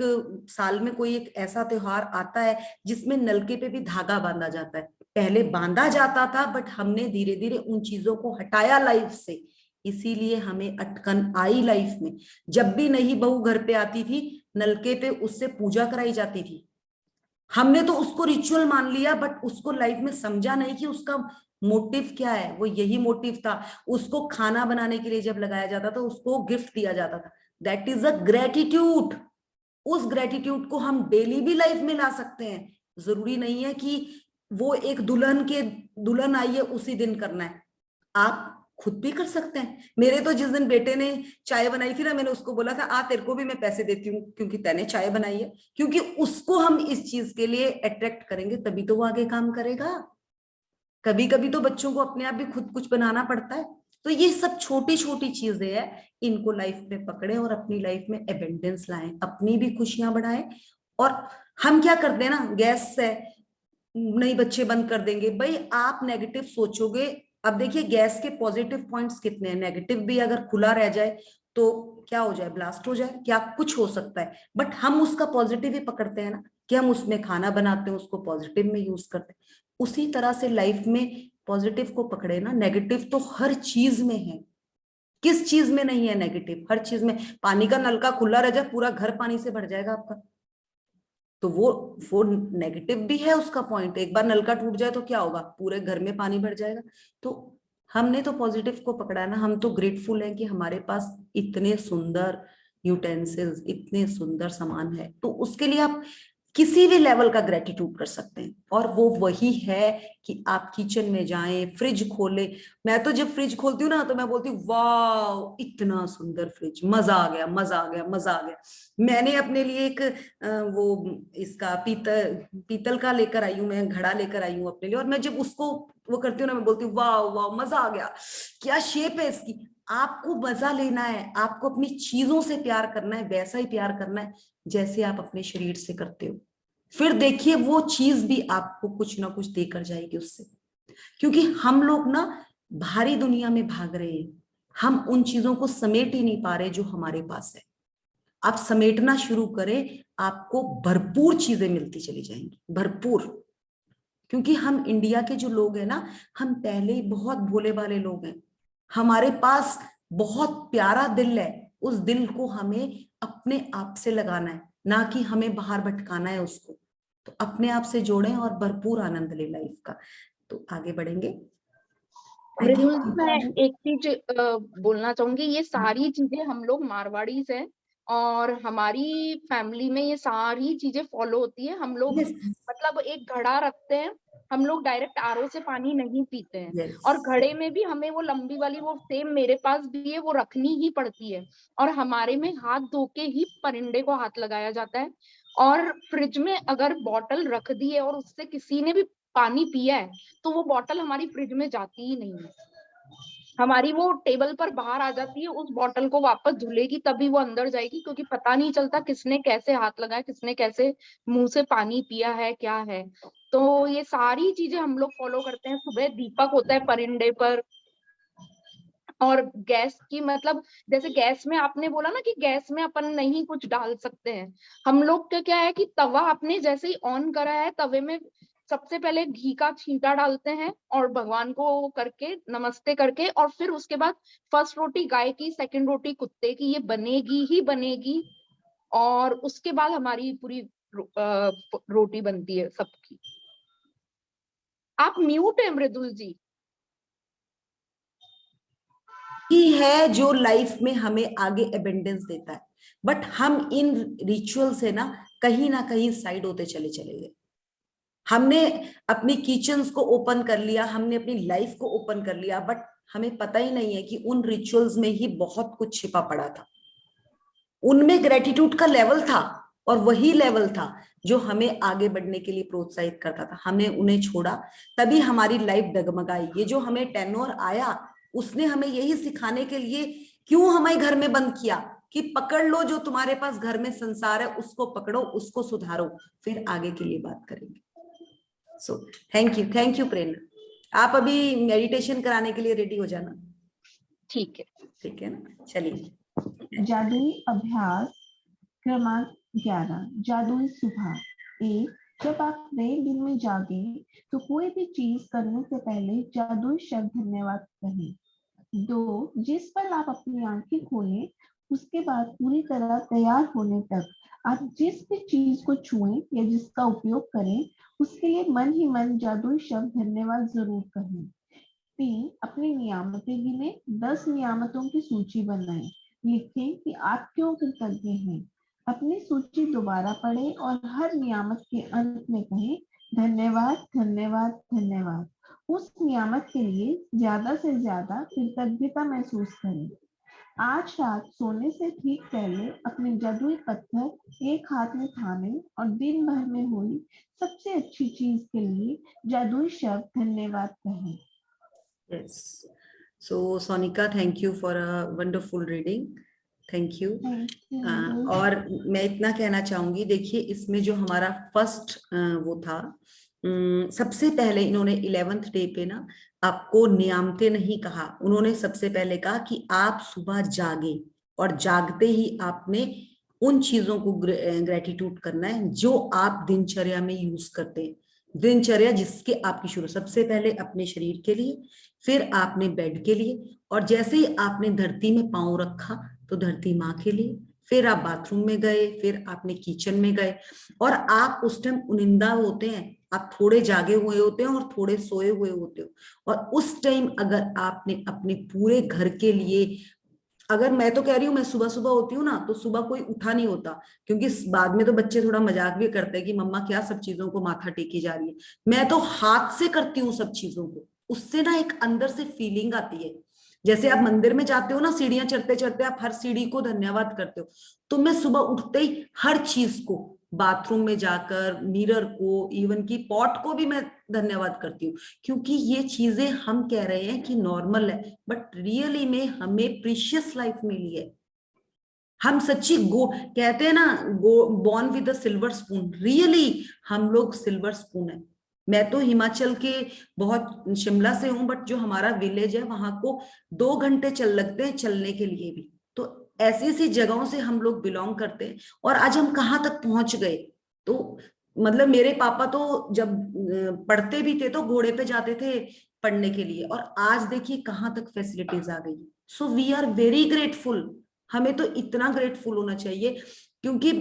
S2: साल में कोई एक ऐसा त्योहार आता है जिसमें नलके पे भी धागा बांधा जाता है। पहले बांधा जाता था, बट हमने धीरे धीरे उन चीजों को हटाया लाइफ से, इसीलिए हमें अटकन आई लाइफ में। जब भी नई बहू घर पे आती थी, नलके पे उससे पूजा कराई जाती थी। हमने तो उसको रिचुअल मान लिया, बट उसको लाइफ में समझा नहीं कि उसका मोटिव क्या है। वो यही मोटिव था। उसको खाना बनाने के लिए जब लगाया जाता था, उसको गिफ्ट दिया जाता था। That is a gratitude. उस ग्रेटिट्यूड को हम डेली भी लाइफ में ला सकते हैं। जरूरी नहीं है कि वो एक दुल्हन आई है उसी दिन करना है, आप खुद भी कर सकते हैं। मेरे तो जिस दिन बेटे ने चाय बनाई थी ना, मैंने उसको बोला था, आ तेरे को भी मैं पैसे देती हूँ क्योंकि तैने चाय बनाई है। क्योंकि उसको हम इस चीज के लिए अट्रैक्ट करेंगे, तभी तो वो आगे काम करेगा। कभी कभी तो बच्चों को अपने आप भी खुद कुछ बनाना पड़ता है। तो ये सब छोटी छोटी चीजें हैं, इनको लाइफ में पकड़े और अपनी लाइफ में एबेंडेंस लाएं, अपनी भी खुशियां बढ़ाएं। और हम क्या करते हैं ना, गैस से नहीं बच्चे बंद कर देंगे। भाई आप नेगेटिव सोचोगे। अब देखिए गैस के पॉजिटिव पॉइंट्स कितने हैं, नेगेटिव भी अगर खुला रह जाए तो क्या हो जाए, ब्लास्ट हो जाए, क्या कुछ हो सकता है। बट हम उसका पॉजिटिव ही पकड़ते हैं ना, कि हम उसमें खाना बनाते हैं, उसको पॉजिटिव में यूज करते हैं। उसी तरह से लाइफ में पॉजिटिव को पकड़े ना। नेगेटिव तो हर चीज में है, किस चीज में नहीं है नेगेटिव? हर चीज में। पानी का नलका खुला रह जाए, पूरा घर पानी से भर जाएगा आपका, तो वो नेगेटिव भी है उसका पॉइंट। एक बार नलका टूट जाए तो क्या होगा, पूरे घर में पानी भर जाएगा। तो हमने तो पॉजिटिव को पकड़ा ना। हम तो ग्रेटफुल हैं कि हमारे पास इतने सुंदर यूटेंसिल्स, इतने सुंदर सामान है, तो उसके लिए आप किसी भी लेवल का ग्रेटिट्यूड कर सकते हैं। और वो वही है कि आप किचन में जाएं, फ्रिज खोले। मैं तो जब फ्रिज खोलती हूँ ना तो मैं बोलती हूँ वाह इतना सुंदर फ्रिज, मजा आ गया, मजा आ गया, मजा आ गया। मैंने अपने लिए एक वो इसका पीतल का लेकर आई हूँ, मैं घड़ा लेकर आई हूँ अपने लिए, और मैं जब उसको वो करती हूँ ना, मैं बोलती हूँ वाह वाह मजा आ गया, क्या शेप है इसकी। आपको मजा लेना है, आपको अपनी चीजों से प्यार करना है, वैसा ही प्यार करना है जैसे आप अपने शरीर से करते हो। फिर देखिए वो चीज भी आपको कुछ ना कुछ देकर जाएगी उससे। क्योंकि हम लोग ना भारी दुनिया में भाग रहे हैं, हम उन चीजों को समेट ही नहीं पा रहे जो हमारे पास है। आप समेटना शुरू करें, आपको भरपूर चीजें मिलती चली जाएंगी, भरपूर। क्योंकि हम इंडिया के जो लोग हैं ना, हम पहले ही बहुत भोले भाले लोग हैं, हमारे पास बहुत प्यारा दिल है। उस दिल को हमें अपने आप से लगाना है, ना कि हमें बाहर भटकाना है उसको। तो अपने आप से जोड़ें और भरपूर आनंद लें लाइफ का। तो आगे बढ़ेंगे।
S4: मृदुल जी, मैं एक चीज बोलना चाहूंगी, ये सारी चीजें हम लोग मारवाड़ीज हैं और हमारी फैमिली में ये सारी चीजें फॉलो होती है। हम लोग मतलब एक घड़ा रखते हैं, हम लोग डायरेक्ट आरओ से पानी नहीं पीते हैं। और घड़े में भी हमें वो लंबी वाली, वो सेम मेरे पास भी है, वो रखनी ही पड़ती है। और हमारे में हाथ धो के ही परिंदे को हाथ लगाया जाता है। और फ्रिज में अगर बॉटल रख दी है और उससे किसी ने भी पानी पिया है तो वो बॉटल हमारी फ्रिज में जाती ही नहीं है, हमारी वो टेबल पर बाहर आ जाती है। उस बॉटल को वापस धुलेगी तभी वो अंदर जाएगी, क्योंकि पता नहीं चलता किसने कैसे हाथ लगाया, किसने कैसे मुंह से पानी पिया है, क्या है। तो ये सारी चीजें हम लोग फॉलो करते हैं। सुबह दीपक होता है परिंदे पर। और गैस की मतलब, जैसे गैस में आपने बोला ना कि गैस में अपन नहीं कुछ डाल सकते हैं, हम लोग का क्या है कि तवा आपने जैसे ही ऑन करा है, तवे में सबसे पहले घी का छींटा डालते हैं और भगवान को करके नमस्ते करके, और फिर उसके बाद फर्स्ट रोटी गाय की, सेकंड रोटी कुत्ते की, ये बनेगी ही बनेगी। और उसके बाद हमारी पूरी रोटी बनती है सबकी। आप म्यूट है मृदुल जी।
S2: ही है जो लाइफ में हमें आगे एबेंडेंस देता है, बट हम इन रिचुअल से ना कहीं साइड होते चले गए। हमने अपनी किचन्स को ओपन कर लिया, हमने अपनी लाइफ को ओपन कर लिया, बट हमें पता ही नहीं है कि उन रिचुअल्स में ही बहुत कुछ छिपा पड़ा था। उनमें ग्रेटिट्यूड का लेवल था और वही लेवल था जो हमें आगे बढ़ने के लिए प्रोत्साहित करता था। हमने उन्हें छोड़ा, तभी हमारी लाइफ डगमगाई। ये जो हमें टेनोर आया, उसने हमें यही सिखाने के लिए क्यों हमें घर में बंद किया कि पकड़ लो जो तुम्हारे पास घर में संसार है, उसको पकड़ो, उसको सुधारो, फिर आगे के लिए बात करेंगे। सो थैंक यू प्रेरणा। आप अभी मेडिटेशन कराने के लिए रेडी हो जाना। ठीक है ना, चलिए।
S1: जादुई अभ्यास क्रमांक 11, जादुई सुबह। 1, जब आप नए दिन में जागे तो कोई भी चीज करने से पहले जादुई शब्द धन्यवाद कहें। 2, जिस पल आप अपनी आंखें खोलें उसके बाद पूरी तरह तैयार होने तक आप जिस भी चीज को छुएं या जिसका उपयोग करें उसके लिए मन ही मन जादुई शब्द धन्यवाद जरूर कहें। 3, अपनी नियामतें गिने, 10 नियामतों की सूची बनाएं। लिखें कि आप क्यों कृतज्ञ हैं। अपनी सूची दोबारा पढ़ें और हर नियामत के अंत में कहें धन्यवाद धन्यवाद धन्यवाद। उस नियामत के लिए ज्यादा से ज्यादा कृतज्ञता महसूस करें। आज रात सोने से ठीक पहले अपने जादुई पत्थर एक हाथ में थामे और दिन भर में हुई सबसे अच्छी चीज के लिए जादुई शब्द धन्यवाद कहें।
S2: Yes. So Sonika, thank you for a wonderful reading. Thank you. और मैं इतना कहना चाहूंगी, देखिए इसमें जो हमारा फर्स्ट वो था, सबसे पहले इन्होंने 11th डे पे ना आपको नियामतें नहीं कहा, उन्होंने सबसे पहले कहा कि आप सुबह जागे और जागते ही आपने उन चीजों को ग्रेटिट्यूड करना है जो आप दिनचर्या में यूज करते हैं। दिनचर्या जिसके आपकी शुरू, सबसे पहले अपने शरीर के लिए, फिर आपने बेड के लिए, और जैसे ही आपने धरती में पांव रखा तो धरती माँ के लिए, फिर आप बाथरूम में गए, फिर आपने किचन में गए। और आप उस टाइम उनिंदा होते हैं, आप थोड़े जागे हुए होते हैं और थोड़े सोए हुए होते हो, और उस टाइम अगर आपने अपने पूरे घर के लिए अगर मैं तो कह रही हूँ, मैं सुबह सुबह होती हूँ ना, तो सुबह कोई उठा नहीं होता, क्योंकि बाद में तो बच्चे थोड़ा मजाक भी करते हैं कि मम्मा क्या सब चीजों को माथा टेकी जा रही है। मैं तो हाथ से करती हूँ सब चीजों को, उससे ना एक अंदर से फीलिंग आती है। जैसे आप मंदिर में जाते हो ना, सीढ़ियां चढ़ते चढ़ते आप हर सीढ़ी को धन्यवाद करते हो, तो मैं सुबह उठते ही हर चीज को, बाथरूम में जाकर मिरर को, इवन की पॉट को भी मैं धन्यवाद करती हूँ, क्योंकि ये चीजें हम कह रहे हैं कि नॉर्मल है, बट रियली में हमें प्रीशियस लाइफ मिली है। हम सच्ची कहते हैं ना, born with a silver spoon, really हम लोग सिल्वर स्पून है। मैं तो हिमाचल के बहुत शिमला से हूं, बट जो हमारा विलेज है वहां को 2 घंटे लगते हैं चलने के लिए भी। तो ऐसी ऐसी जगहों से हम लोग बिलोंग करते हैं, और आज हम कहाँ तक पहुंच गए। तो मतलब मेरे पापा तो जब पढ़ते भी थे तो घोड़े पे जाते थे पढ़ने के लिए, और आज देखिए कहाँ तक फैसिलिटीज आ गई। So we are very grateful. हमें तो इतना ग्रेटफुल होना चाहिए, क्योंकि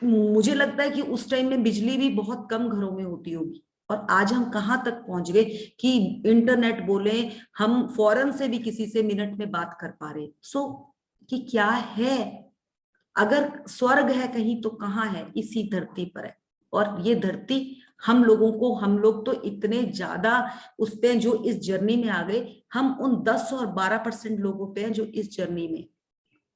S2: मुझे लगता है कि उस टाइम में बिजली भी बहुत कम घरों में होती होगी, और आज हम कहाँ तक पहुंच गए कि इंटरनेट बोले, हम फॉरेन से भी किसी से मिनट में बात कर पा रहे। सो कि क्या है, अगर स्वर्ग है कहीं तो कहाँ है, इसी धरती पर है। और ये धरती हम लोगों को, हम लोग तो इतने ज्यादा उस पे जो इस जर्नी में आ गए, हम उन 10 और 12% लोगों पे हैं जो इस जर्नी में,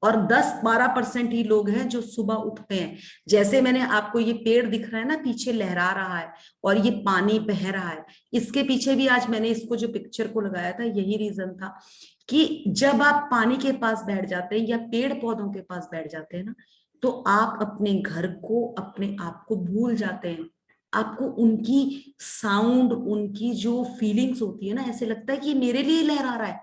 S2: और 10-12% ही लोग हैं जो सुबह उठते हैं। जैसे मैंने आपको ये पेड़ दिख रहा है ना, पीछे लहरा रहा है, और ये पानी बह रहा है, इसके पीछे भी आज मैंने इसको जो पिक्चर को लगाया था, यही रीजन था कि जब आप पानी के पास बैठ जाते हैं या पेड़ पौधों के पास बैठ जाते हैं ना, तो आप अपने घर को, अपने आप को भूल जाते हैं। आपको उनकी साउंड, उनकी जो फीलिंग्स होती है ना, ऐसे लगता है कि मेरे लिए लहरा रहा है।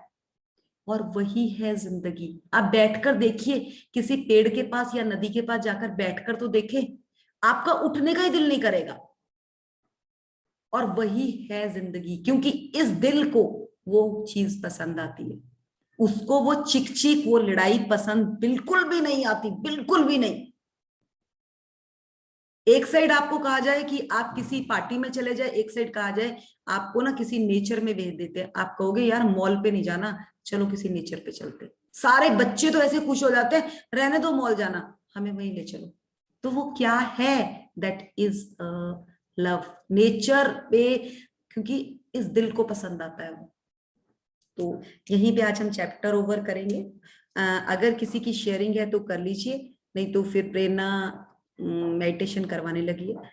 S2: और वही है जिंदगी। आप बैठकर देखिए, किसी पेड़ के पास या नदी के पास जाकर बैठकर तो देखे, आपका उठने का ही दिल नहीं करेगा। और वही है जिंदगी, क्योंकि इस दिल को वो चीज पसंद आती है, उसको वो चिक चिक, वो लड़ाई पसंद बिल्कुल भी नहीं आती, बिल्कुल भी नहीं। एक साइड आपको कहा जाए कि आप किसी पार्टी में चले जाए, एक साइड कहा जाए आपको ना किसी नेचर में भेज देते हैं, आप कहोगे यार मॉल पे नहीं जाना, चलो किसी नेचर पे चलते। सारे बच्चे तो ऐसे खुश हो जाते हैं, रहने दो मॉल जाना, हमें वहीं ले चलो। तो वो क्या है, दैट इज लव, नेचर पे, क्योंकि इस दिल को पसंद आता है वो। तो यहीं पे आज हम चैप्टर ओवर करेंगे। अगर किसी की शेयरिंग है तो कर लीजिए, नहीं तो फिर प्रेरणा मेडिटेशन करवाने लगी है।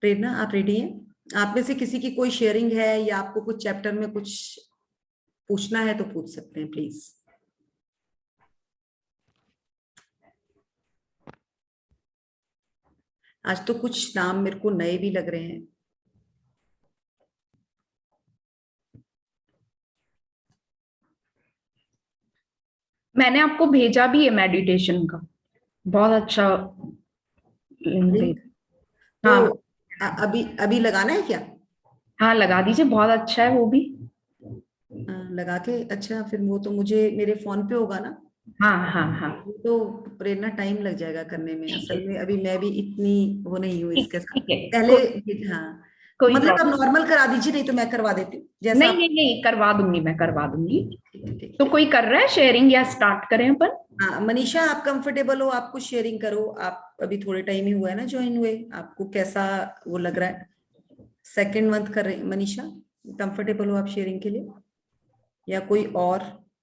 S2: प्रेरणा आप रेडी हैं? आप में से किसी की कोई शेयरिंग है या आपको कुछ चैप्टर में कुछ पूछना है तो पूछ सकते हैं प्लीज। आज तो कुछ नाम मेरे को नए भी लग रहे हैं।
S4: मैंने आपको भेजा भी है मेडिटेशन का, बहुत अच्छा लिंक भेजा। हाँ
S2: तो अभी अभी लगाना है क्या?
S4: हाँ लगा दीजिए, बहुत अच्छा है वो भी।
S2: लगा के, अच्छा फिर वो तो मुझे मेरे फोन पे होगा ना।
S4: हाँ हाँ हाँ
S2: तो प्रेरणा टाइम लग जाएगा करने में, असल में अभी मैं भी इतनी वो नहीं हूँ इसके साथ।
S4: ठीक है,
S2: पहले हाँ,
S4: कोई
S2: मतलब आप
S4: प्रॉब्लम
S2: नॉर्मल करा दीजिए, नहीं तो मैं करवा देती हूँ जैसा
S4: नहीं,
S2: आप।
S4: नहीं नहीं करवा दूंगी, मैं करवा दूंगी।
S2: ठीक
S4: तो कोई कर रहा है शेयरिंग या स्टार्ट करें अपन?
S2: हाँ मनीषा, आप कंफर्टेबल हो, आप कुछ शेयरिंग करो। आप अभी थोड़े टाइम ही हुआ है ना ज्वाइन हुए, आपको कैसा वो लग रहा है? सेकंड मंथ कर रहे मनीषा, कंफर्टेबल हो आप शेयरिंग के लिए, या कोई और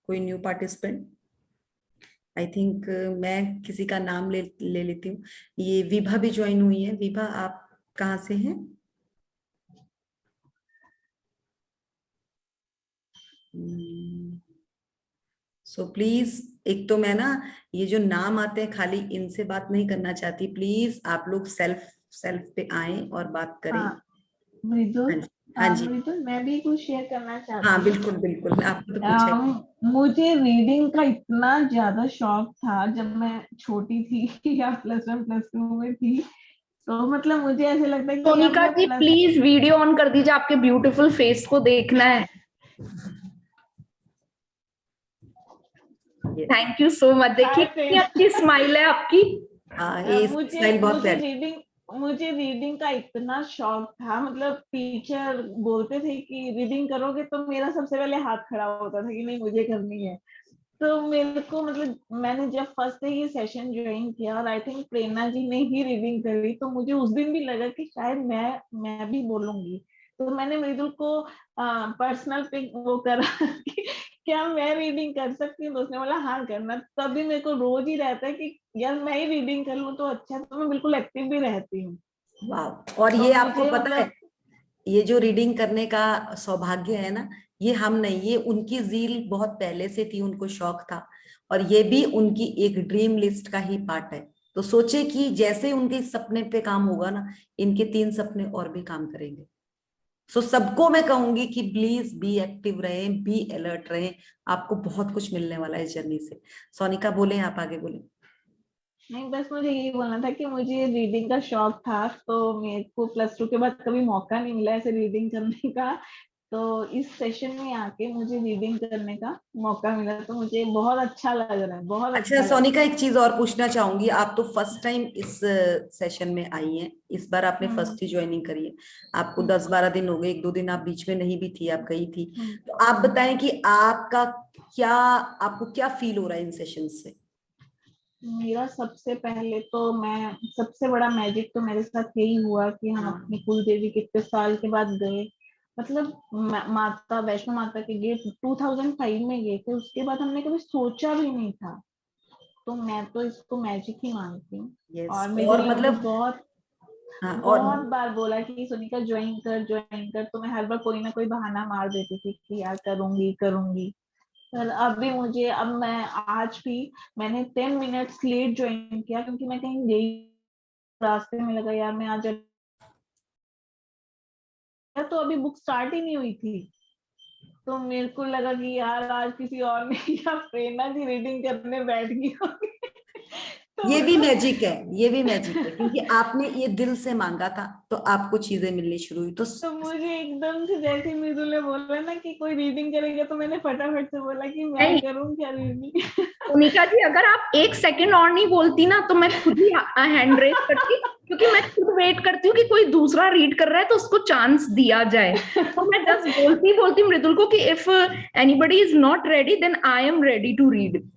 S2: कोई न्यू पार्टिसिपेंट? आई थिंक मैं किसी का नाम ले लेती हूँ। ये विभा भी ज्वाइन हुई है। विभा आप कहाँ से हैं? सो प्लीज, एक तो मैं ना ये जो नाम आते हैं खाली इनसे बात नहीं करना चाहती, प्लीज आप लोग सेल्फ पे आए और बात करें।
S1: हाँ मृदुल,
S2: हाँ जी,
S1: मृदुल मैं भी कुछ शेयर करना चाहती
S2: हाँ
S1: हूँ।
S2: बिल्कुल बिल्कुल, आपको तो पूछा ही।
S1: मुझे रीडिंग का इतना ज्यादा शौक था जब मैं छोटी थी या +1 +2 में थी, तो मतलब मुझे ऐसे लगता है कि अब
S4: सोनिका
S1: मैं
S4: जी प्लीज वीडियो ऑन कर दीजिए, आपके ब्यूटीफुल फेस को देखना है। Thank you so much. देखिए कितनी अच्छी स्माइल है आपकी।
S1: मुझे रीडिंग का इतना शौक था, मतलब टीचर बोलते थे कि रीडिंग करोगे तो मेरा सबसे पहले हाथ खड़ा होता था कि नहीं मुझे करनी है। तो मेरे को मतलब मैंने जब फर्स्ट डे ये सेशन ज्वाइन किया और आई थिंक प्रेरणा जी ने ही रीडिंग करी, तो मुझे उस दिन भी लगा कि शायद मैं भी बोलूंगी। तो मैंने मृदुल को पर्सनल पे वो करा कि क्या मैं रीडिंग कर सकती हूँ, तो उसने बोला हाँ करना। तभी मेरे को रोज ही रहता है कि यार मैं ही रीडिंग कर लूँ तो अच्छा, तो मैं बिल्कुल एक्टिव भी रहती हूँ।
S2: वाह। और
S1: तो
S2: ये आपको
S1: मुझे
S2: पता है,
S1: मतलब
S2: ये जो रीडिंग करने का सौभाग्य है ना, ये हम नहीं, ये उनकी ज़ील बहुत पहले से थी, उनको शौक था, और ये भी उनकी एक ड्रीम लिस्ट का ही पार्ट है। तो सोचे कि जैसे उनके सपने पे काम होगा ना, इनके 3 सपने और भी काम करेंगे। सो सबको मैं कहूंगी कि प्लीज बी एक्टिव रहें, बी अलर्ट रहें, आपको बहुत कुछ मिलने वाला है इस जर्नी से। सोनिका बोले, आप आगे बोले।
S1: नहीं, बस मुझे यही बोलना था कि मुझे रीडिंग का शौक था, तो मेरे को प्लस 2 के बाद कभी मौका नहीं मिला ऐसे रीडिंग करने का। तो इस सेशन में आके मुझे रीडिंग करने का मौका मिला, तो मुझे बहुत अच्छा लग रहा है, बहुत
S2: अच्छा
S1: अच्छा लग
S2: सोनिका, एक चीज और पूछना चाहूंगी, आप तो फर्स्ट टाइम इस सेशन में आई हैं, इस बार आपने
S1: रहा है।
S2: फर्स्ट ही ज्वाइनिंग करी है, आपको
S1: हम्म,
S2: 10-12 दिन हो गए, 1-2 दिन आप बीच में नहीं भी थी, आप गई थी।
S1: हम्म,
S2: तो आप बताएं कि आपको क्या फील हो रहा है इन सेशन से?
S1: मेरा सबसे पहले तो मैं सबसे बड़ा मैजिक तो मेरे साथ यही हुआ कि हम
S2: हाँ,
S1: अपनी कुल देवी कितने साल के बाद गए। मतलब माता वैष्णो माता के गेट 2005 में गए थे, उसके बाद हमने कभी सोचा भी नहीं था। तो मैं तो इसको मैजिक ही मानती हूँ।
S2: यस,
S1: और
S2: और
S1: मृदुल ने भी
S2: मतलब
S1: बहुत
S2: हाँ, और
S1: बहुत बार बोला कि सुनिका ज्वाइन कर, तो मैं हर बार कोई ना कोई बहाना मार देती थी कि यार करूंगी करूंगी। पर अभी मुझे अब मैं आज भी मैंने 10 मिनट्स लेट ज्वाइन किया क्योंकि मैं कहीं गई, रास्ते में लगा यार मैं आज, तो अभी बुक स्टार्ट ही नहीं हुई थी। तो मेरे को लगा कि यार आज किसी और ने या प्रेरणा जी रीडिंग करने बैठ गई होगी।
S2: ये भी
S1: तो
S2: मैजिक है, ये भी मैजिक है, क्योंकि आपने ये दिल से मांगा था तो आपको चीजें मिलनी शुरू हुई। तो
S1: तो मुझे एकदम से जैसे मृदुल ने बोला ना कि कोई रीडिंग करेगा, तो मैंने फटाफट से बोला कि मैं
S4: नहीं
S1: करूं क्या रीडिंग।
S4: मोनिका जी, अगर आप 1 सेकंड और नहीं बोलती ना तो मैं खुद ही हैंड रेज करती, क्योंकि मैं खुद वेट करती हूँ कि कोई दूसरा रीड कर रहा है तो उसको चांस दिया जाए। तो मैं जस्ट बोलती बोलती मृदुल को कि if anybody is not ready then I am ready to read.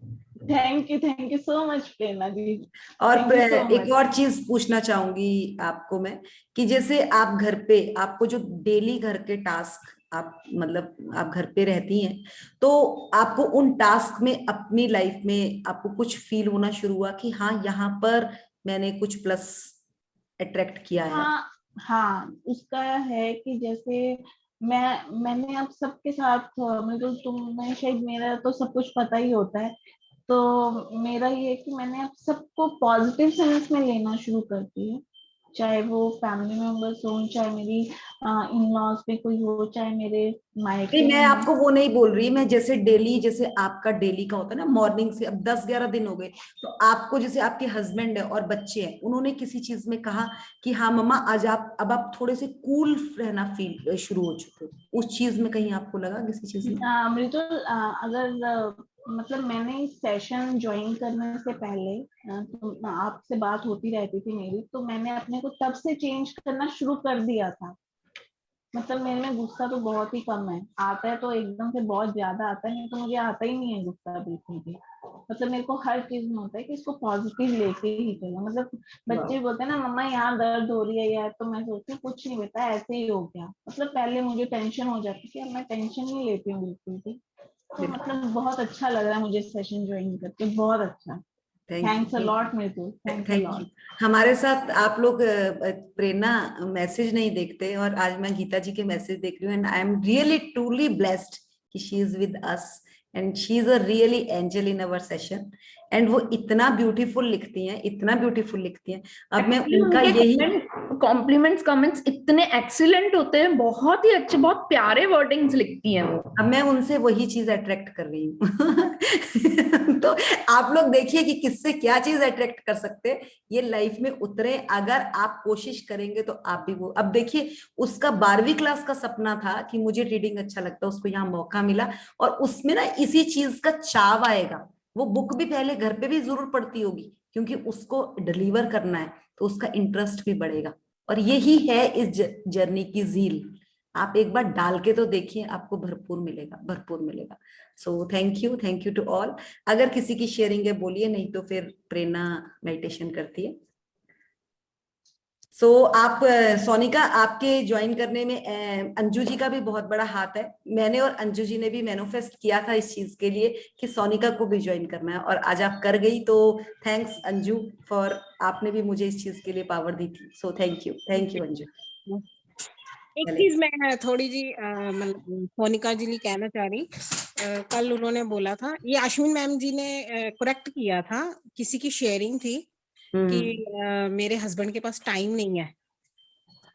S1: Thank you so much Prerna ji.
S2: और
S1: थैंक यू सो
S2: एक
S1: मच।
S2: और चीज पूछना चाहूंगी आपको मैं, कि जैसे आप घर पे, आपको जो डेली घर के टास्क, आप मतलब आप घर पे रहती हैं, तो आपको उन टास्क में अपनी लाइफ में आपको कुछ फील होना शुरू हुआ कि हाँ यहाँ पर मैंने कुछ प्लस अट्रैक्ट किया है?
S1: हाँ, हाँ उसका है कि जैसे मैंने अब सबके साथ मतलब तुम्हें शायद मेरा तो सब कुछ पता ही होता है। तो मेरा ये है कि मैंने अब सबको पॉजिटिव सेंस में लेना शुरू कर दिया, चाहे वो फैमिली मेंबर्स हो, चाहे मेरी इन लॉज पे कोई हो, चाहे मेरे
S2: नहीं,
S1: मायके
S2: मैं
S1: में हो।
S2: आपको वो नहीं बोल रही, मैं जैसे डेली, जैसे आपका डेली का होता है ना, मॉर्निंग से अब 10-11 दिन हो गए, तो आपको जैसे आपके हस्बैंड है और बच्चे हैं, उन्होंने किसी चीज में कहा कि हाँ मम्मा आज अब आप थोड़े से कूल रहना फील शुरू हो चुके हो, उस चीज में कहीं आपको लगा किसी चीज में?
S1: मृदुल, अगर मतलब मैंने इस सेशन ज्वाइन करने से पहले तो आपसे बात होती रहती थी मेरी, तो मैंने अपने को तब से चेंज करना शुरू कर दिया था। मतलब मेरे में गुस्सा तो बहुत ही कम है, आता है तो एकदम से बहुत ज्यादा आता है, नहीं तो मुझे आता ही नहीं है गुस्सा बिल्कुल भी। मतलब मेरे को हर चीज में होता है कि इसको पॉजिटिव लेके ही चलो। मतलब
S2: वाह।
S1: बच्चे बोलते हैं ना मम्मा यहाँ दर्द हो रही है यार, तो मैं सोचती हूँ कुछ नहीं बेटा ऐसे ही हो गया। मतलब पहले मुझे टेंशन हो जाती थी, अब मैं टेंशन नहीं लेती हूँ बिल्कुल भी। तो
S2: बिल्कुल।
S1: मतलब बहुत अच्छा लग रहा है मुझे सेशन ज्वाइन करके, बहुत अच्छा।
S2: Thank
S1: thanks a
S2: you.
S1: Lot Mridul, thanks a
S2: thank you.
S1: Lot.
S2: हमारे साथ आप लोग प्रेरणा मैसेज नहीं देखते, और आज मैं गीता जी के मैसेज देख रही हूँ, and I am really truly blessed कि she is with us, and she is a really angel in our session. And वो इतना ब्यूटीफुल लिखती हैं, इतना ब्यूटीफुल लिखती हैं। अब मैं
S4: एक्चुअली
S2: उनका
S4: उनके
S2: यही,
S4: कॉम्प्लीमेंट्स कमेंट्स इतने एक्सीलेंट होते हैं, बहुत ही अच्छे, बहुत प्यारे वर्डिंग्स लिखती हैं वो।
S2: अब मैं उनसे वही चीज अट्रैक्ट कर रही हूँ। तो आप लोग देखिए कि किससे क्या चीज अट्रैक्ट कर सकते हैं, ये लाइफ में उतरे, अगर आप कोशिश करेंगे तो आप भी वो। अब देखिए, उसका 12वीं क्लास का सपना था कि मुझे रीडिंग अच्छा लगता है, उसको यहाँ मौका मिला, और उसमें ना इसी चीज का चाव आएगा। वो बुक भी पहले घर पे भी जरूर पढ़ती होगी, क्योंकि उसको डिलीवर करना है, तो उसका इंटरेस्ट भी बढ़ेगा। और यही है इस जर्नी की झील, आप एक बार डाल के तो देखिए, आपको भरपूर मिलेगा, भरपूर मिलेगा। So thank you to all. अगर किसी की शेयरिंग है बोलिए, नहीं तो फिर प्रेरणा मेडिटेशन करती है। सो आप सोनिका, आपके ज्वाइन करने में अंजू जी का भी बहुत बड़ा हाथ है। मैंने और अंजू जी ने भी मैनिफेस्ट किया था इस चीज के लिए कि सोनिका को भी ज्वाइन करना है, और आज आप कर गई, तो थैंक्स अंजू फॉर, आपने भी मुझे इस चीज के लिए पावर दी थी। सो थैंक यू अंजू।
S3: एक चीज मैं थोड़ी जी मतलब सोनिका जी लिए कहना चाह रही, कल उन्होंने बोला था, ये अश्विन मैम जी ने करेक्ट किया था, किसी की शेयरिंग थी कि मेरे हस्बैंड के पास टाइम नहीं है,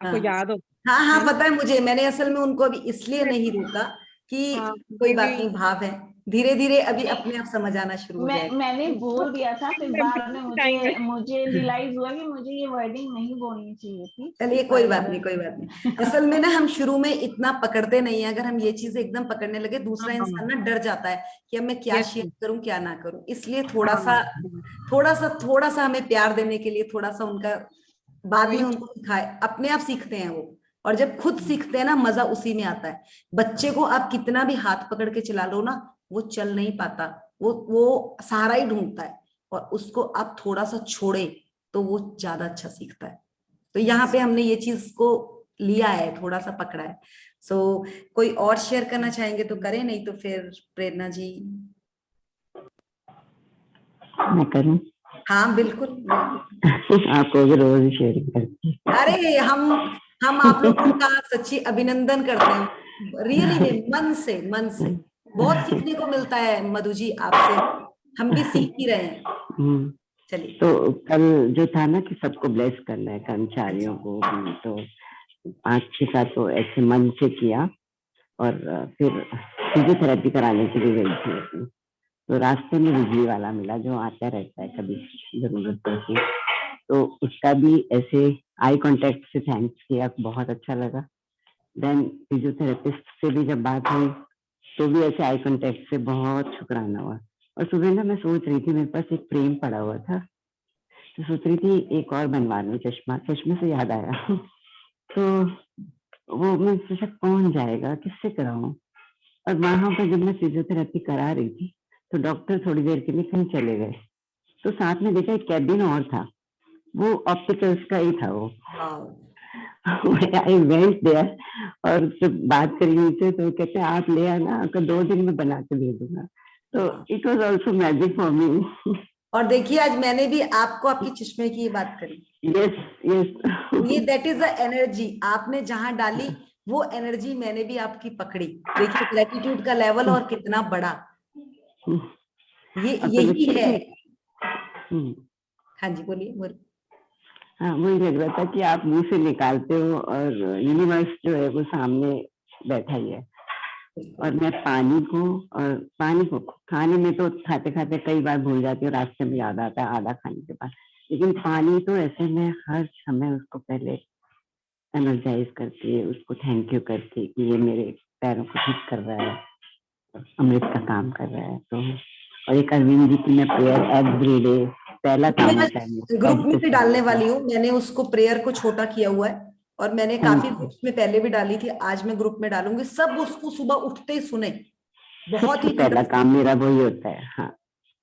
S3: आपको याद हो?
S2: हाँ पता है मुझे। मैंने असल में उनको अभी इसलिए नहीं रोका कि
S3: हाँ,
S2: कोई बात नहीं, भाव है, धीरे धीरे अभी अपने आप समझ आना शुरू हो जाएगा।
S1: मैंने बोल दिया था, फिर बाद में मुझे रियलाइज हुआ कि मुझे ये वर्डिंग नहीं बोलनी चाहिए थी।
S2: चलिए कोई बात नहीं। असल में ना हम शुरू में इतना पकड़ते नहीं है, अगर हम ये चीजें एकदम पकड़ने लगे, दूसरा इंसान ना डर जाता है कि अब मैं क्या शेयर करूं क्या ना करूं। इसलिए थोड़ा सा हमें प्यार देने के लिए, थोड़ा सा उनका बाद में उनको सिखाए, अपने आप सीखते हैं वो। और जब खुद सीखते हैं ना, मजा उसी में आता है। बच्चे को आप कितना भी हाथ पकड़ के चला लो ना, वो चल नहीं पाता, वो सहारा ही ढूंढता है। और उसको आप थोड़ा सा छोड़े तो वो ज्यादा अच्छा सीखता है। तो यहाँ पे हमने ये चीज को लिया है, थोड़ा सा पकड़ा है। सो कोई और शेयर करना चाहेंगे तो करें, नहीं तो फिर प्रेरणा जी।
S8: मैं करूं?
S2: हाँ बिल्कुल।
S8: आपको भी रोज शेयरिंग करती।
S2: अरे हम आप लोगों का सच्ची अभिनंदन करते हैं, रियली में, मन से बहुत सीखने को मिलता है मधु जी आपसे, हम भी सीख ही रहे हैं। चलिए,
S8: तो कल जो था ना कि सबको ब्लेस करना है, कर्मचारियों को भी, तो 5-6 साल तो ऐसे मन से किया। और फिर फिजियोथेरेपी कराने के लिए गई थी, तो रास्ते में बिजली वाला मिला जो आता रहता है कभी जरूरत पड़ती, तो उसका भी ऐसे आई कांटेक्ट से थैंक्स किया, बहुत अच्छा लगा। देन फिजियोथेरेपिस्ट से भी जब बात हुई तो भी ऐसे आई कांटेक्ट से बहुत शुक्राना हुआ। और सुबह ना मैं सोच रही थी, मेरे पास एक फ्रेम पड़ा हुआ था, तो सोच रही थी एक और बनवा लूं चश्मा। चश्मे से याद आया तो वो मैं सोचा कौन जाएगा, किससे कराऊं। और वहां पर जब मैं फिजियोथेरेपी करा रही थी तो डॉक्टर थोड़ी देर के लिए कहीं चले गए, तो साथ में देखा एक कैबिन और था, वो ऑप्टिकल्स का ही था वो। आई वेंट देयर और जब बात करी उनसे तो कहते हैं आप ले आना, आपका 2 दिन में बना के दे दूंगा। तो it was also magic for me.
S2: और देखिए आज मैंने भी आपको आपकी चश्मे की बात करी।
S8: यस
S2: ये दैट इज द एनर्जी, आपने जहां डाली वो एनर्जी मैंने भी आपकी पकड़ी। देखिए ग्रेटिट्यूड का लेवल और कितना बड़ा, ये यही है। हाँ जी बोलिए।
S8: हाँ, मुझे लग रहा था कि आप मुंह से निकालते हो और यूनिवर्स जो है वो सामने बैठा ही है। और मैं पानी को खाने में तो खाते खाते कई बार भूल जाती हूँ, रास्ते में याद आता है आधा खाने के बाद, लेकिन पानी तो ऐसे में हर समय उसको पहले एनर्जाइज करती है, उसको थैंक यू करती है कि ये मेरे पैरों को ठीक कर रहा है, अमृत का काम कर रहा है। तो और एक अरविंद जी की मैं प्रेयर एवरी डे, पहला काम होता है
S2: ग्रुप में भी डालने वाली हूँ, मैंने उसको प्रेयर को छोटा किया हुआ है और मैंने काफी ग्रुप्स में पहले भी डाली थी, आज मैं ग्रुप में डालूंगी, सब उसको सुबह उठते ही सुने। बहुत ही
S8: पहला काम मेरा वही होता है। हाँ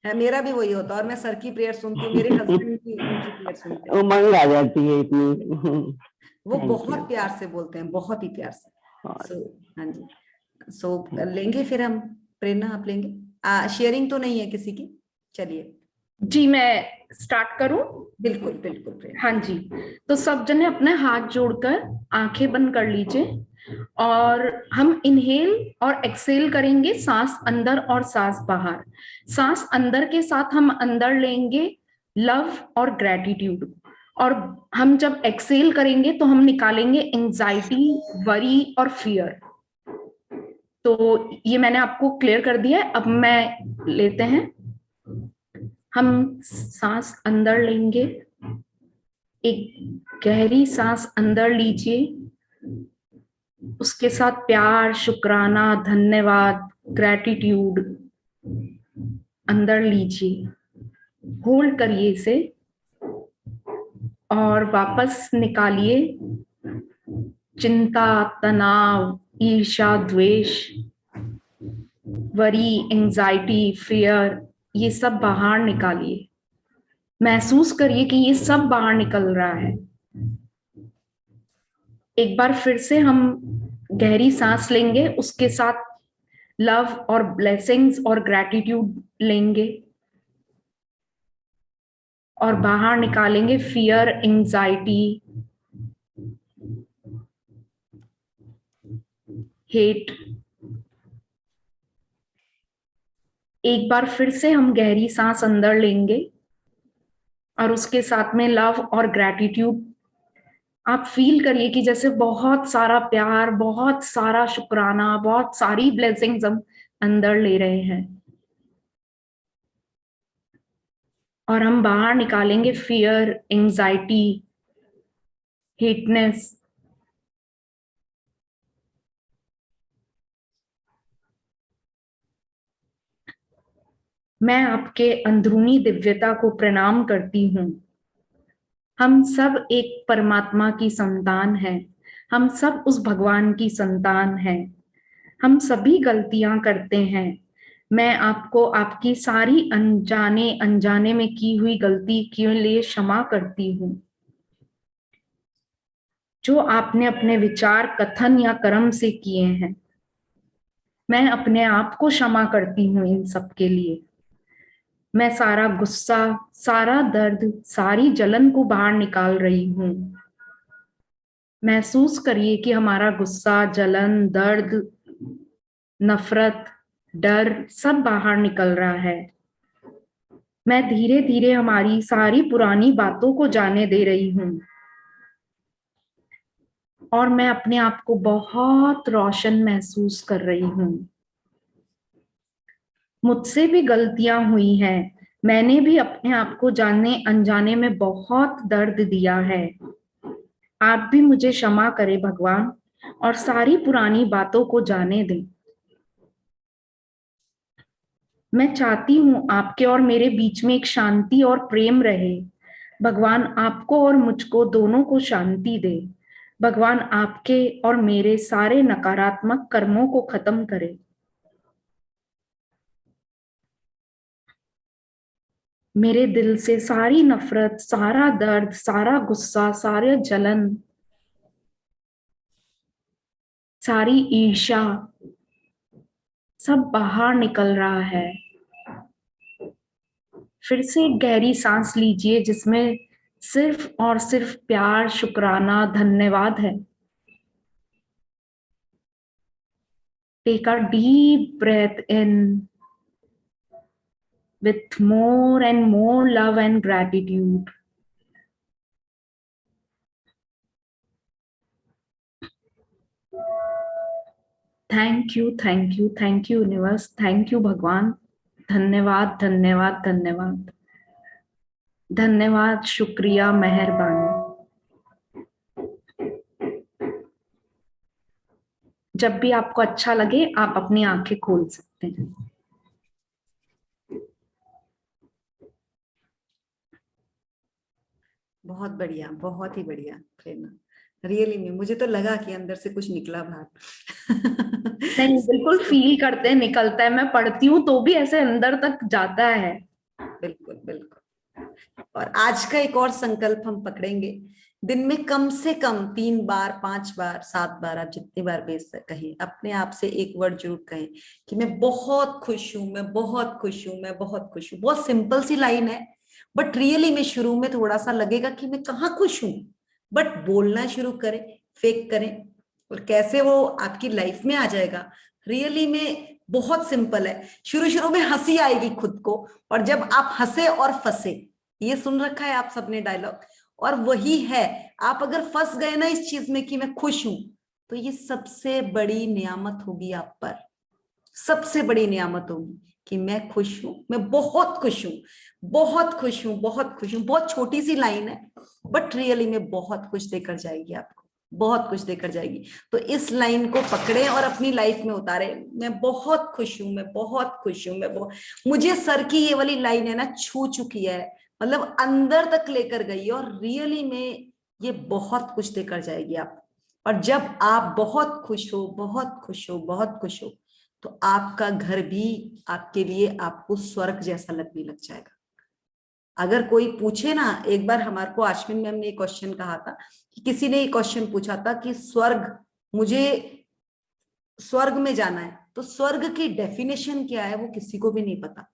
S2: है, मेरा भी वही होता है। और मैं सर की प्रेयर सुनती हूँ, मेरे हस्बैंड की उनकी प्रेयर सुनते हैं,
S8: उमंग आ जाती है इतनी।
S2: वो बहुत प्यार से बोलते हैं, बहुत ही प्यार से। हाँ जी, सो लेंगे फिर हम। प्रेरणा आप लेंगे? शेयरिंग तो नहीं है किसी की? चलिए
S4: जी मैं स्टार्ट करूं?
S2: बिल्कुल बिल्कुल।
S4: हाँ जी, तो सब जने अपने हाथ जोड़कर आंखें बंद कर लीजिए और हम इनहेल और एक्सेल करेंगे, सांस अंदर और सांस बाहर। सांस अंदर के साथ हम अंदर लेंगे लव और ग्रेटिट्यूड, और हम जब एक्सेल करेंगे तो हम निकालेंगे एंजाइटी, वरी और फियर। तो ये मैंने आपको क्लियर कर दिया है। अब मैं लेते हैं, हम सांस अंदर लेंगे, एक गहरी सांस अंदर लीजिए, उसके साथ प्यार, शुक्राना, धन्यवाद, ग्रेटिट्यूड अंदर लीजिए, होल्ड करिए इसे और वापस निकालिए चिंता, तनाव, ईर्ष्या, द्वेष, वरी, एंजाइटी, फियर, ये सब बाहर निकालिए। महसूस करिए कि ये सब बाहर निकल रहा है। एक बार फिर से हम गहरी सांस लेंगे, उसके साथ लव और ब्लेसिंग्स और ग्रैटिट्यूड लेंगे और बाहर निकालेंगे फियर, एंजाइटी, हेट। एक बार फिर से हम गहरी सांस अंदर लेंगे और उसके साथ में लव और ग्रैटिट्यूड। आप फील करिए कि जैसे बहुत सारा प्यार, बहुत सारा शुक्राना, बहुत सारी ब्लेसिंग्स हम अंदर ले रहे हैं। और हम बाहर निकालेंगे फियर, एंजाइटी, हेटनेस। मैं आपके अंदरूनी दिव्यता को प्रणाम करती हूँ। हम सब एक परमात्मा की संतान हैं। हम सब उस भगवान की संतान हैं। हम सभी गलतियां करते हैं। मैं आपको आपकी सारी अनजाने में की हुई गलती के लिए क्षमा करती हूँ। जो आपने अपने विचार, कथन या कर्म से किए हैं, मैं अपने आप को क्षमा करती हूँ इन सब के लिए। मैं सारा गुस्सा, सारा दर्द, सारी जलन को बाहर निकाल रही हूँ। महसूस करिए कि हमारा गुस्सा, जलन, दर्द, नफरत, डर सब बाहर निकल रहा है। मैं धीरे धीरे हमारी सारी पुरानी बातों को जाने दे रही हूँ और मैं अपने आप को बहुत रोशन महसूस कर रही हूँ। मुझसे भी गलतियां हुई हैं। मैंने भी अपने आप को जाने अनजाने में बहुत दर्द दिया है। आप भी मुझे क्षमा करें भगवान और सारी पुरानी बातों को जाने दें। मैं चाहती हूँ आपके और मेरे बीच में एक शांति और प्रेम रहे। भगवान आपको और मुझको दोनों को शांति दे। भगवान आपके और मेरे सारे नकारात्मक कर्मों को खत्म करे। मेरे दिल से सारी नफरत, सारा दर्द, सारा गुस्सा, सारे जलन, सारी ईर्ष्या सब बाहर निकल रहा है। फिर से एक गहरी सांस लीजिए जिसमें सिर्फ और सिर्फ प्यार, शुक्राना, धन्यवाद है। Take a deep breath in with more and more love and gratitude. Thank you, thank you, thank you universe, thank you भगवान। धन्यवाद, धन्यवाद, धन्यवाद, धन्यवाद, शुक्रिया, मेहरबानी। जब भी आपको अच्छा लगे आप अपनी आंखें खोल सकते हैं।
S2: बहुत बढ़िया, बहुत ही बढ़िया प्रेरणा। रियली में मुझे तो लगा कि अंदर से कुछ निकला बाहर।
S4: नहीं, बिल्कुल फील करते हैं, निकलता है। मैं पढ़ती हूँ तो भी ऐसे अंदर तक जाता है।
S2: बिल्कुल बिल्कुल। और आज का एक और संकल्प हम पकड़ेंगे। दिन में कम से कम 3 बार, 5 बार, 7 बार, आप जितनी बार कहें, अपने आप से एक वर्ड जरूर कहें कि मैं बहुत खुश हूं, मैं बहुत खुश हूं, मैं बहुत खुश हूं। बहुत सिंपल सी लाइन है, बट रियली में शुरू में थोड़ा सा लगेगा कि मैं कहाँ खुश हूं, बट बोलना शुरू करें, फेक करें और कैसे वो आपकी लाइफ में आ जाएगा। रियली में बहुत सिंपल है। शुरू में हंसी आएगी खुद को, और जब आप हंसे और फंसे, ये सुन रखा है आप सबने डायलॉग, और वही है। आप अगर फंस गए ना इस चीज में कि मैं खुश हूं, तो ये सबसे बड़ी नियामत होगी आप पर। सबसे बड़ी नियामत होगी कि मैं खुश हूं, मैं बहुत खुश हूं, बहुत खुश हूं, बहुत खुश हूं। बहुत छोटी सी लाइन है, बट रियली में बहुत कुछ देकर जाएगी आपको, बहुत कुछ देकर जाएगी। तो इस लाइन को पकड़े और अपनी लाइफ में उतारे। मैं बहुत खुश हूं, मैं बहुत खुश हूं, मुझे सर की ये वाली लाइन है ना, छू चुकी है, मतलब अंदर तक लेकर गई, और रियली में ये बहुत कुछ देकर जाएगी आप। और जब आप बहुत खुश हो, बहुत खुश हो, बहुत खुश हो, तो आपका घर भी आपके लिए आपको स्वर्ग जैसा लगने लग जाएगा। अगर कोई पूछे ना, एक बार हमारे को आश्विन मैम ने एक क्वेश्चन कहा था कि किसी ने एक क्वेश्चन पूछा था कि स्वर्ग, मुझे स्वर्ग में जाना है, तो स्वर्ग की डेफिनेशन क्या है वो किसी को भी नहीं पता,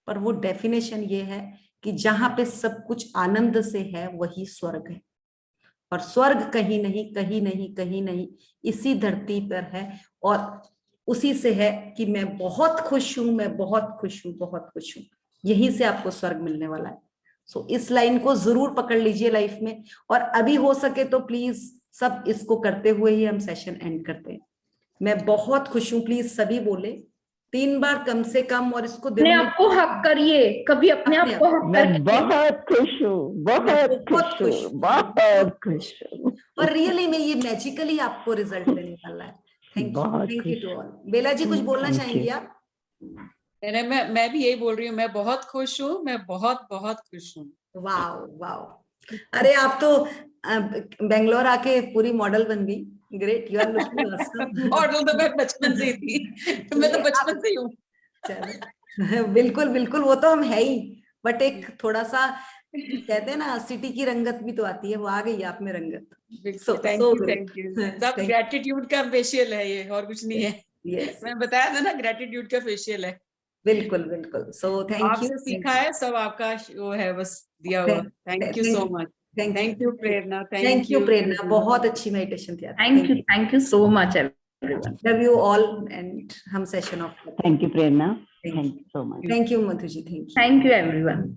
S2: पर वो डेफिनेशन ये है कि जहां पे सब कुछ आनंद से है वही स्वर्ग है। और स्वर्ग कहीं नहीं, कहीं नहीं, कहीं नहीं, इसी धरती पर है, और उसी से है कि मैं बहुत खुश हूं, मैं बहुत खुश हूं, बहुत खुश हूं। यहीं से आपको स्वर्ग मिलने वाला है। सो इस लाइन को जरूर पकड़ लीजिए लाइफ में। और अभी हो सके तो प्लीज सब इसको करते हुए ही हम सेशन एंड करते हैं। मैं बहुत खुश हूं, प्लीज सभी बोले 3 बार कम से कम, और इसको दिल
S9: अपने
S2: में
S9: आप को हक करिए, कभी अपने आप को हक
S8: मैं
S9: करके
S8: बहुत खुश हूँ, बहुत खुश हूँ, बहुत खुश हूँ।
S2: और रियली में ये मैजिकली आपको रिजल्ट देने वाला है। थैंक यू,
S8: बहुत
S2: थैंक यू
S8: खुश।
S2: To all. बेला जी कुछ बोलना
S8: Thank
S2: चाहेंगी
S8: you.
S2: आप?
S10: मैं भी यही बोल रही हूँ, मैं बहुत खुश हूँ, मैं बहुत बहुत खुश हूँ।
S2: वाओ वाओ, अरे आप तो बेंगलोर आके पूरी मॉडल बन गई। Great, you are looking awesome.
S10: Model तो मैं बचपन से ही थी, मैं तो बचपन से ही हूँ।
S2: चलो बिल्कुल बिल्कुल, वो तो हम है ही, बट एक थोड़ा सा कहते हैं ना सिटी की रंगत भी तो आती है, वो आ गई आप में रंगत।
S10: Thank you. सब ग्रेटिट्यूड का फेशियल है ये, और कुछ नहीं है।
S2: यस,
S10: मैं बताया था ना, ग्रेटिट्यूड का फेशियल है।
S2: बिल्कुल बिल्कुल। सो थैंक यू,
S10: आपसे सीखा है सब, आपका वो है बस दिया हुआ। Thank you so much. Thank you Prerna.
S2: Thank you Prerna, बहुत अच्छी मेडिटेशन किया।
S9: Thank you so much everyone.
S2: Love you all and हम session off.
S8: Thank you, Prerna. Thank you so much.
S2: Thank you Madhu ji,
S9: thank you everyone.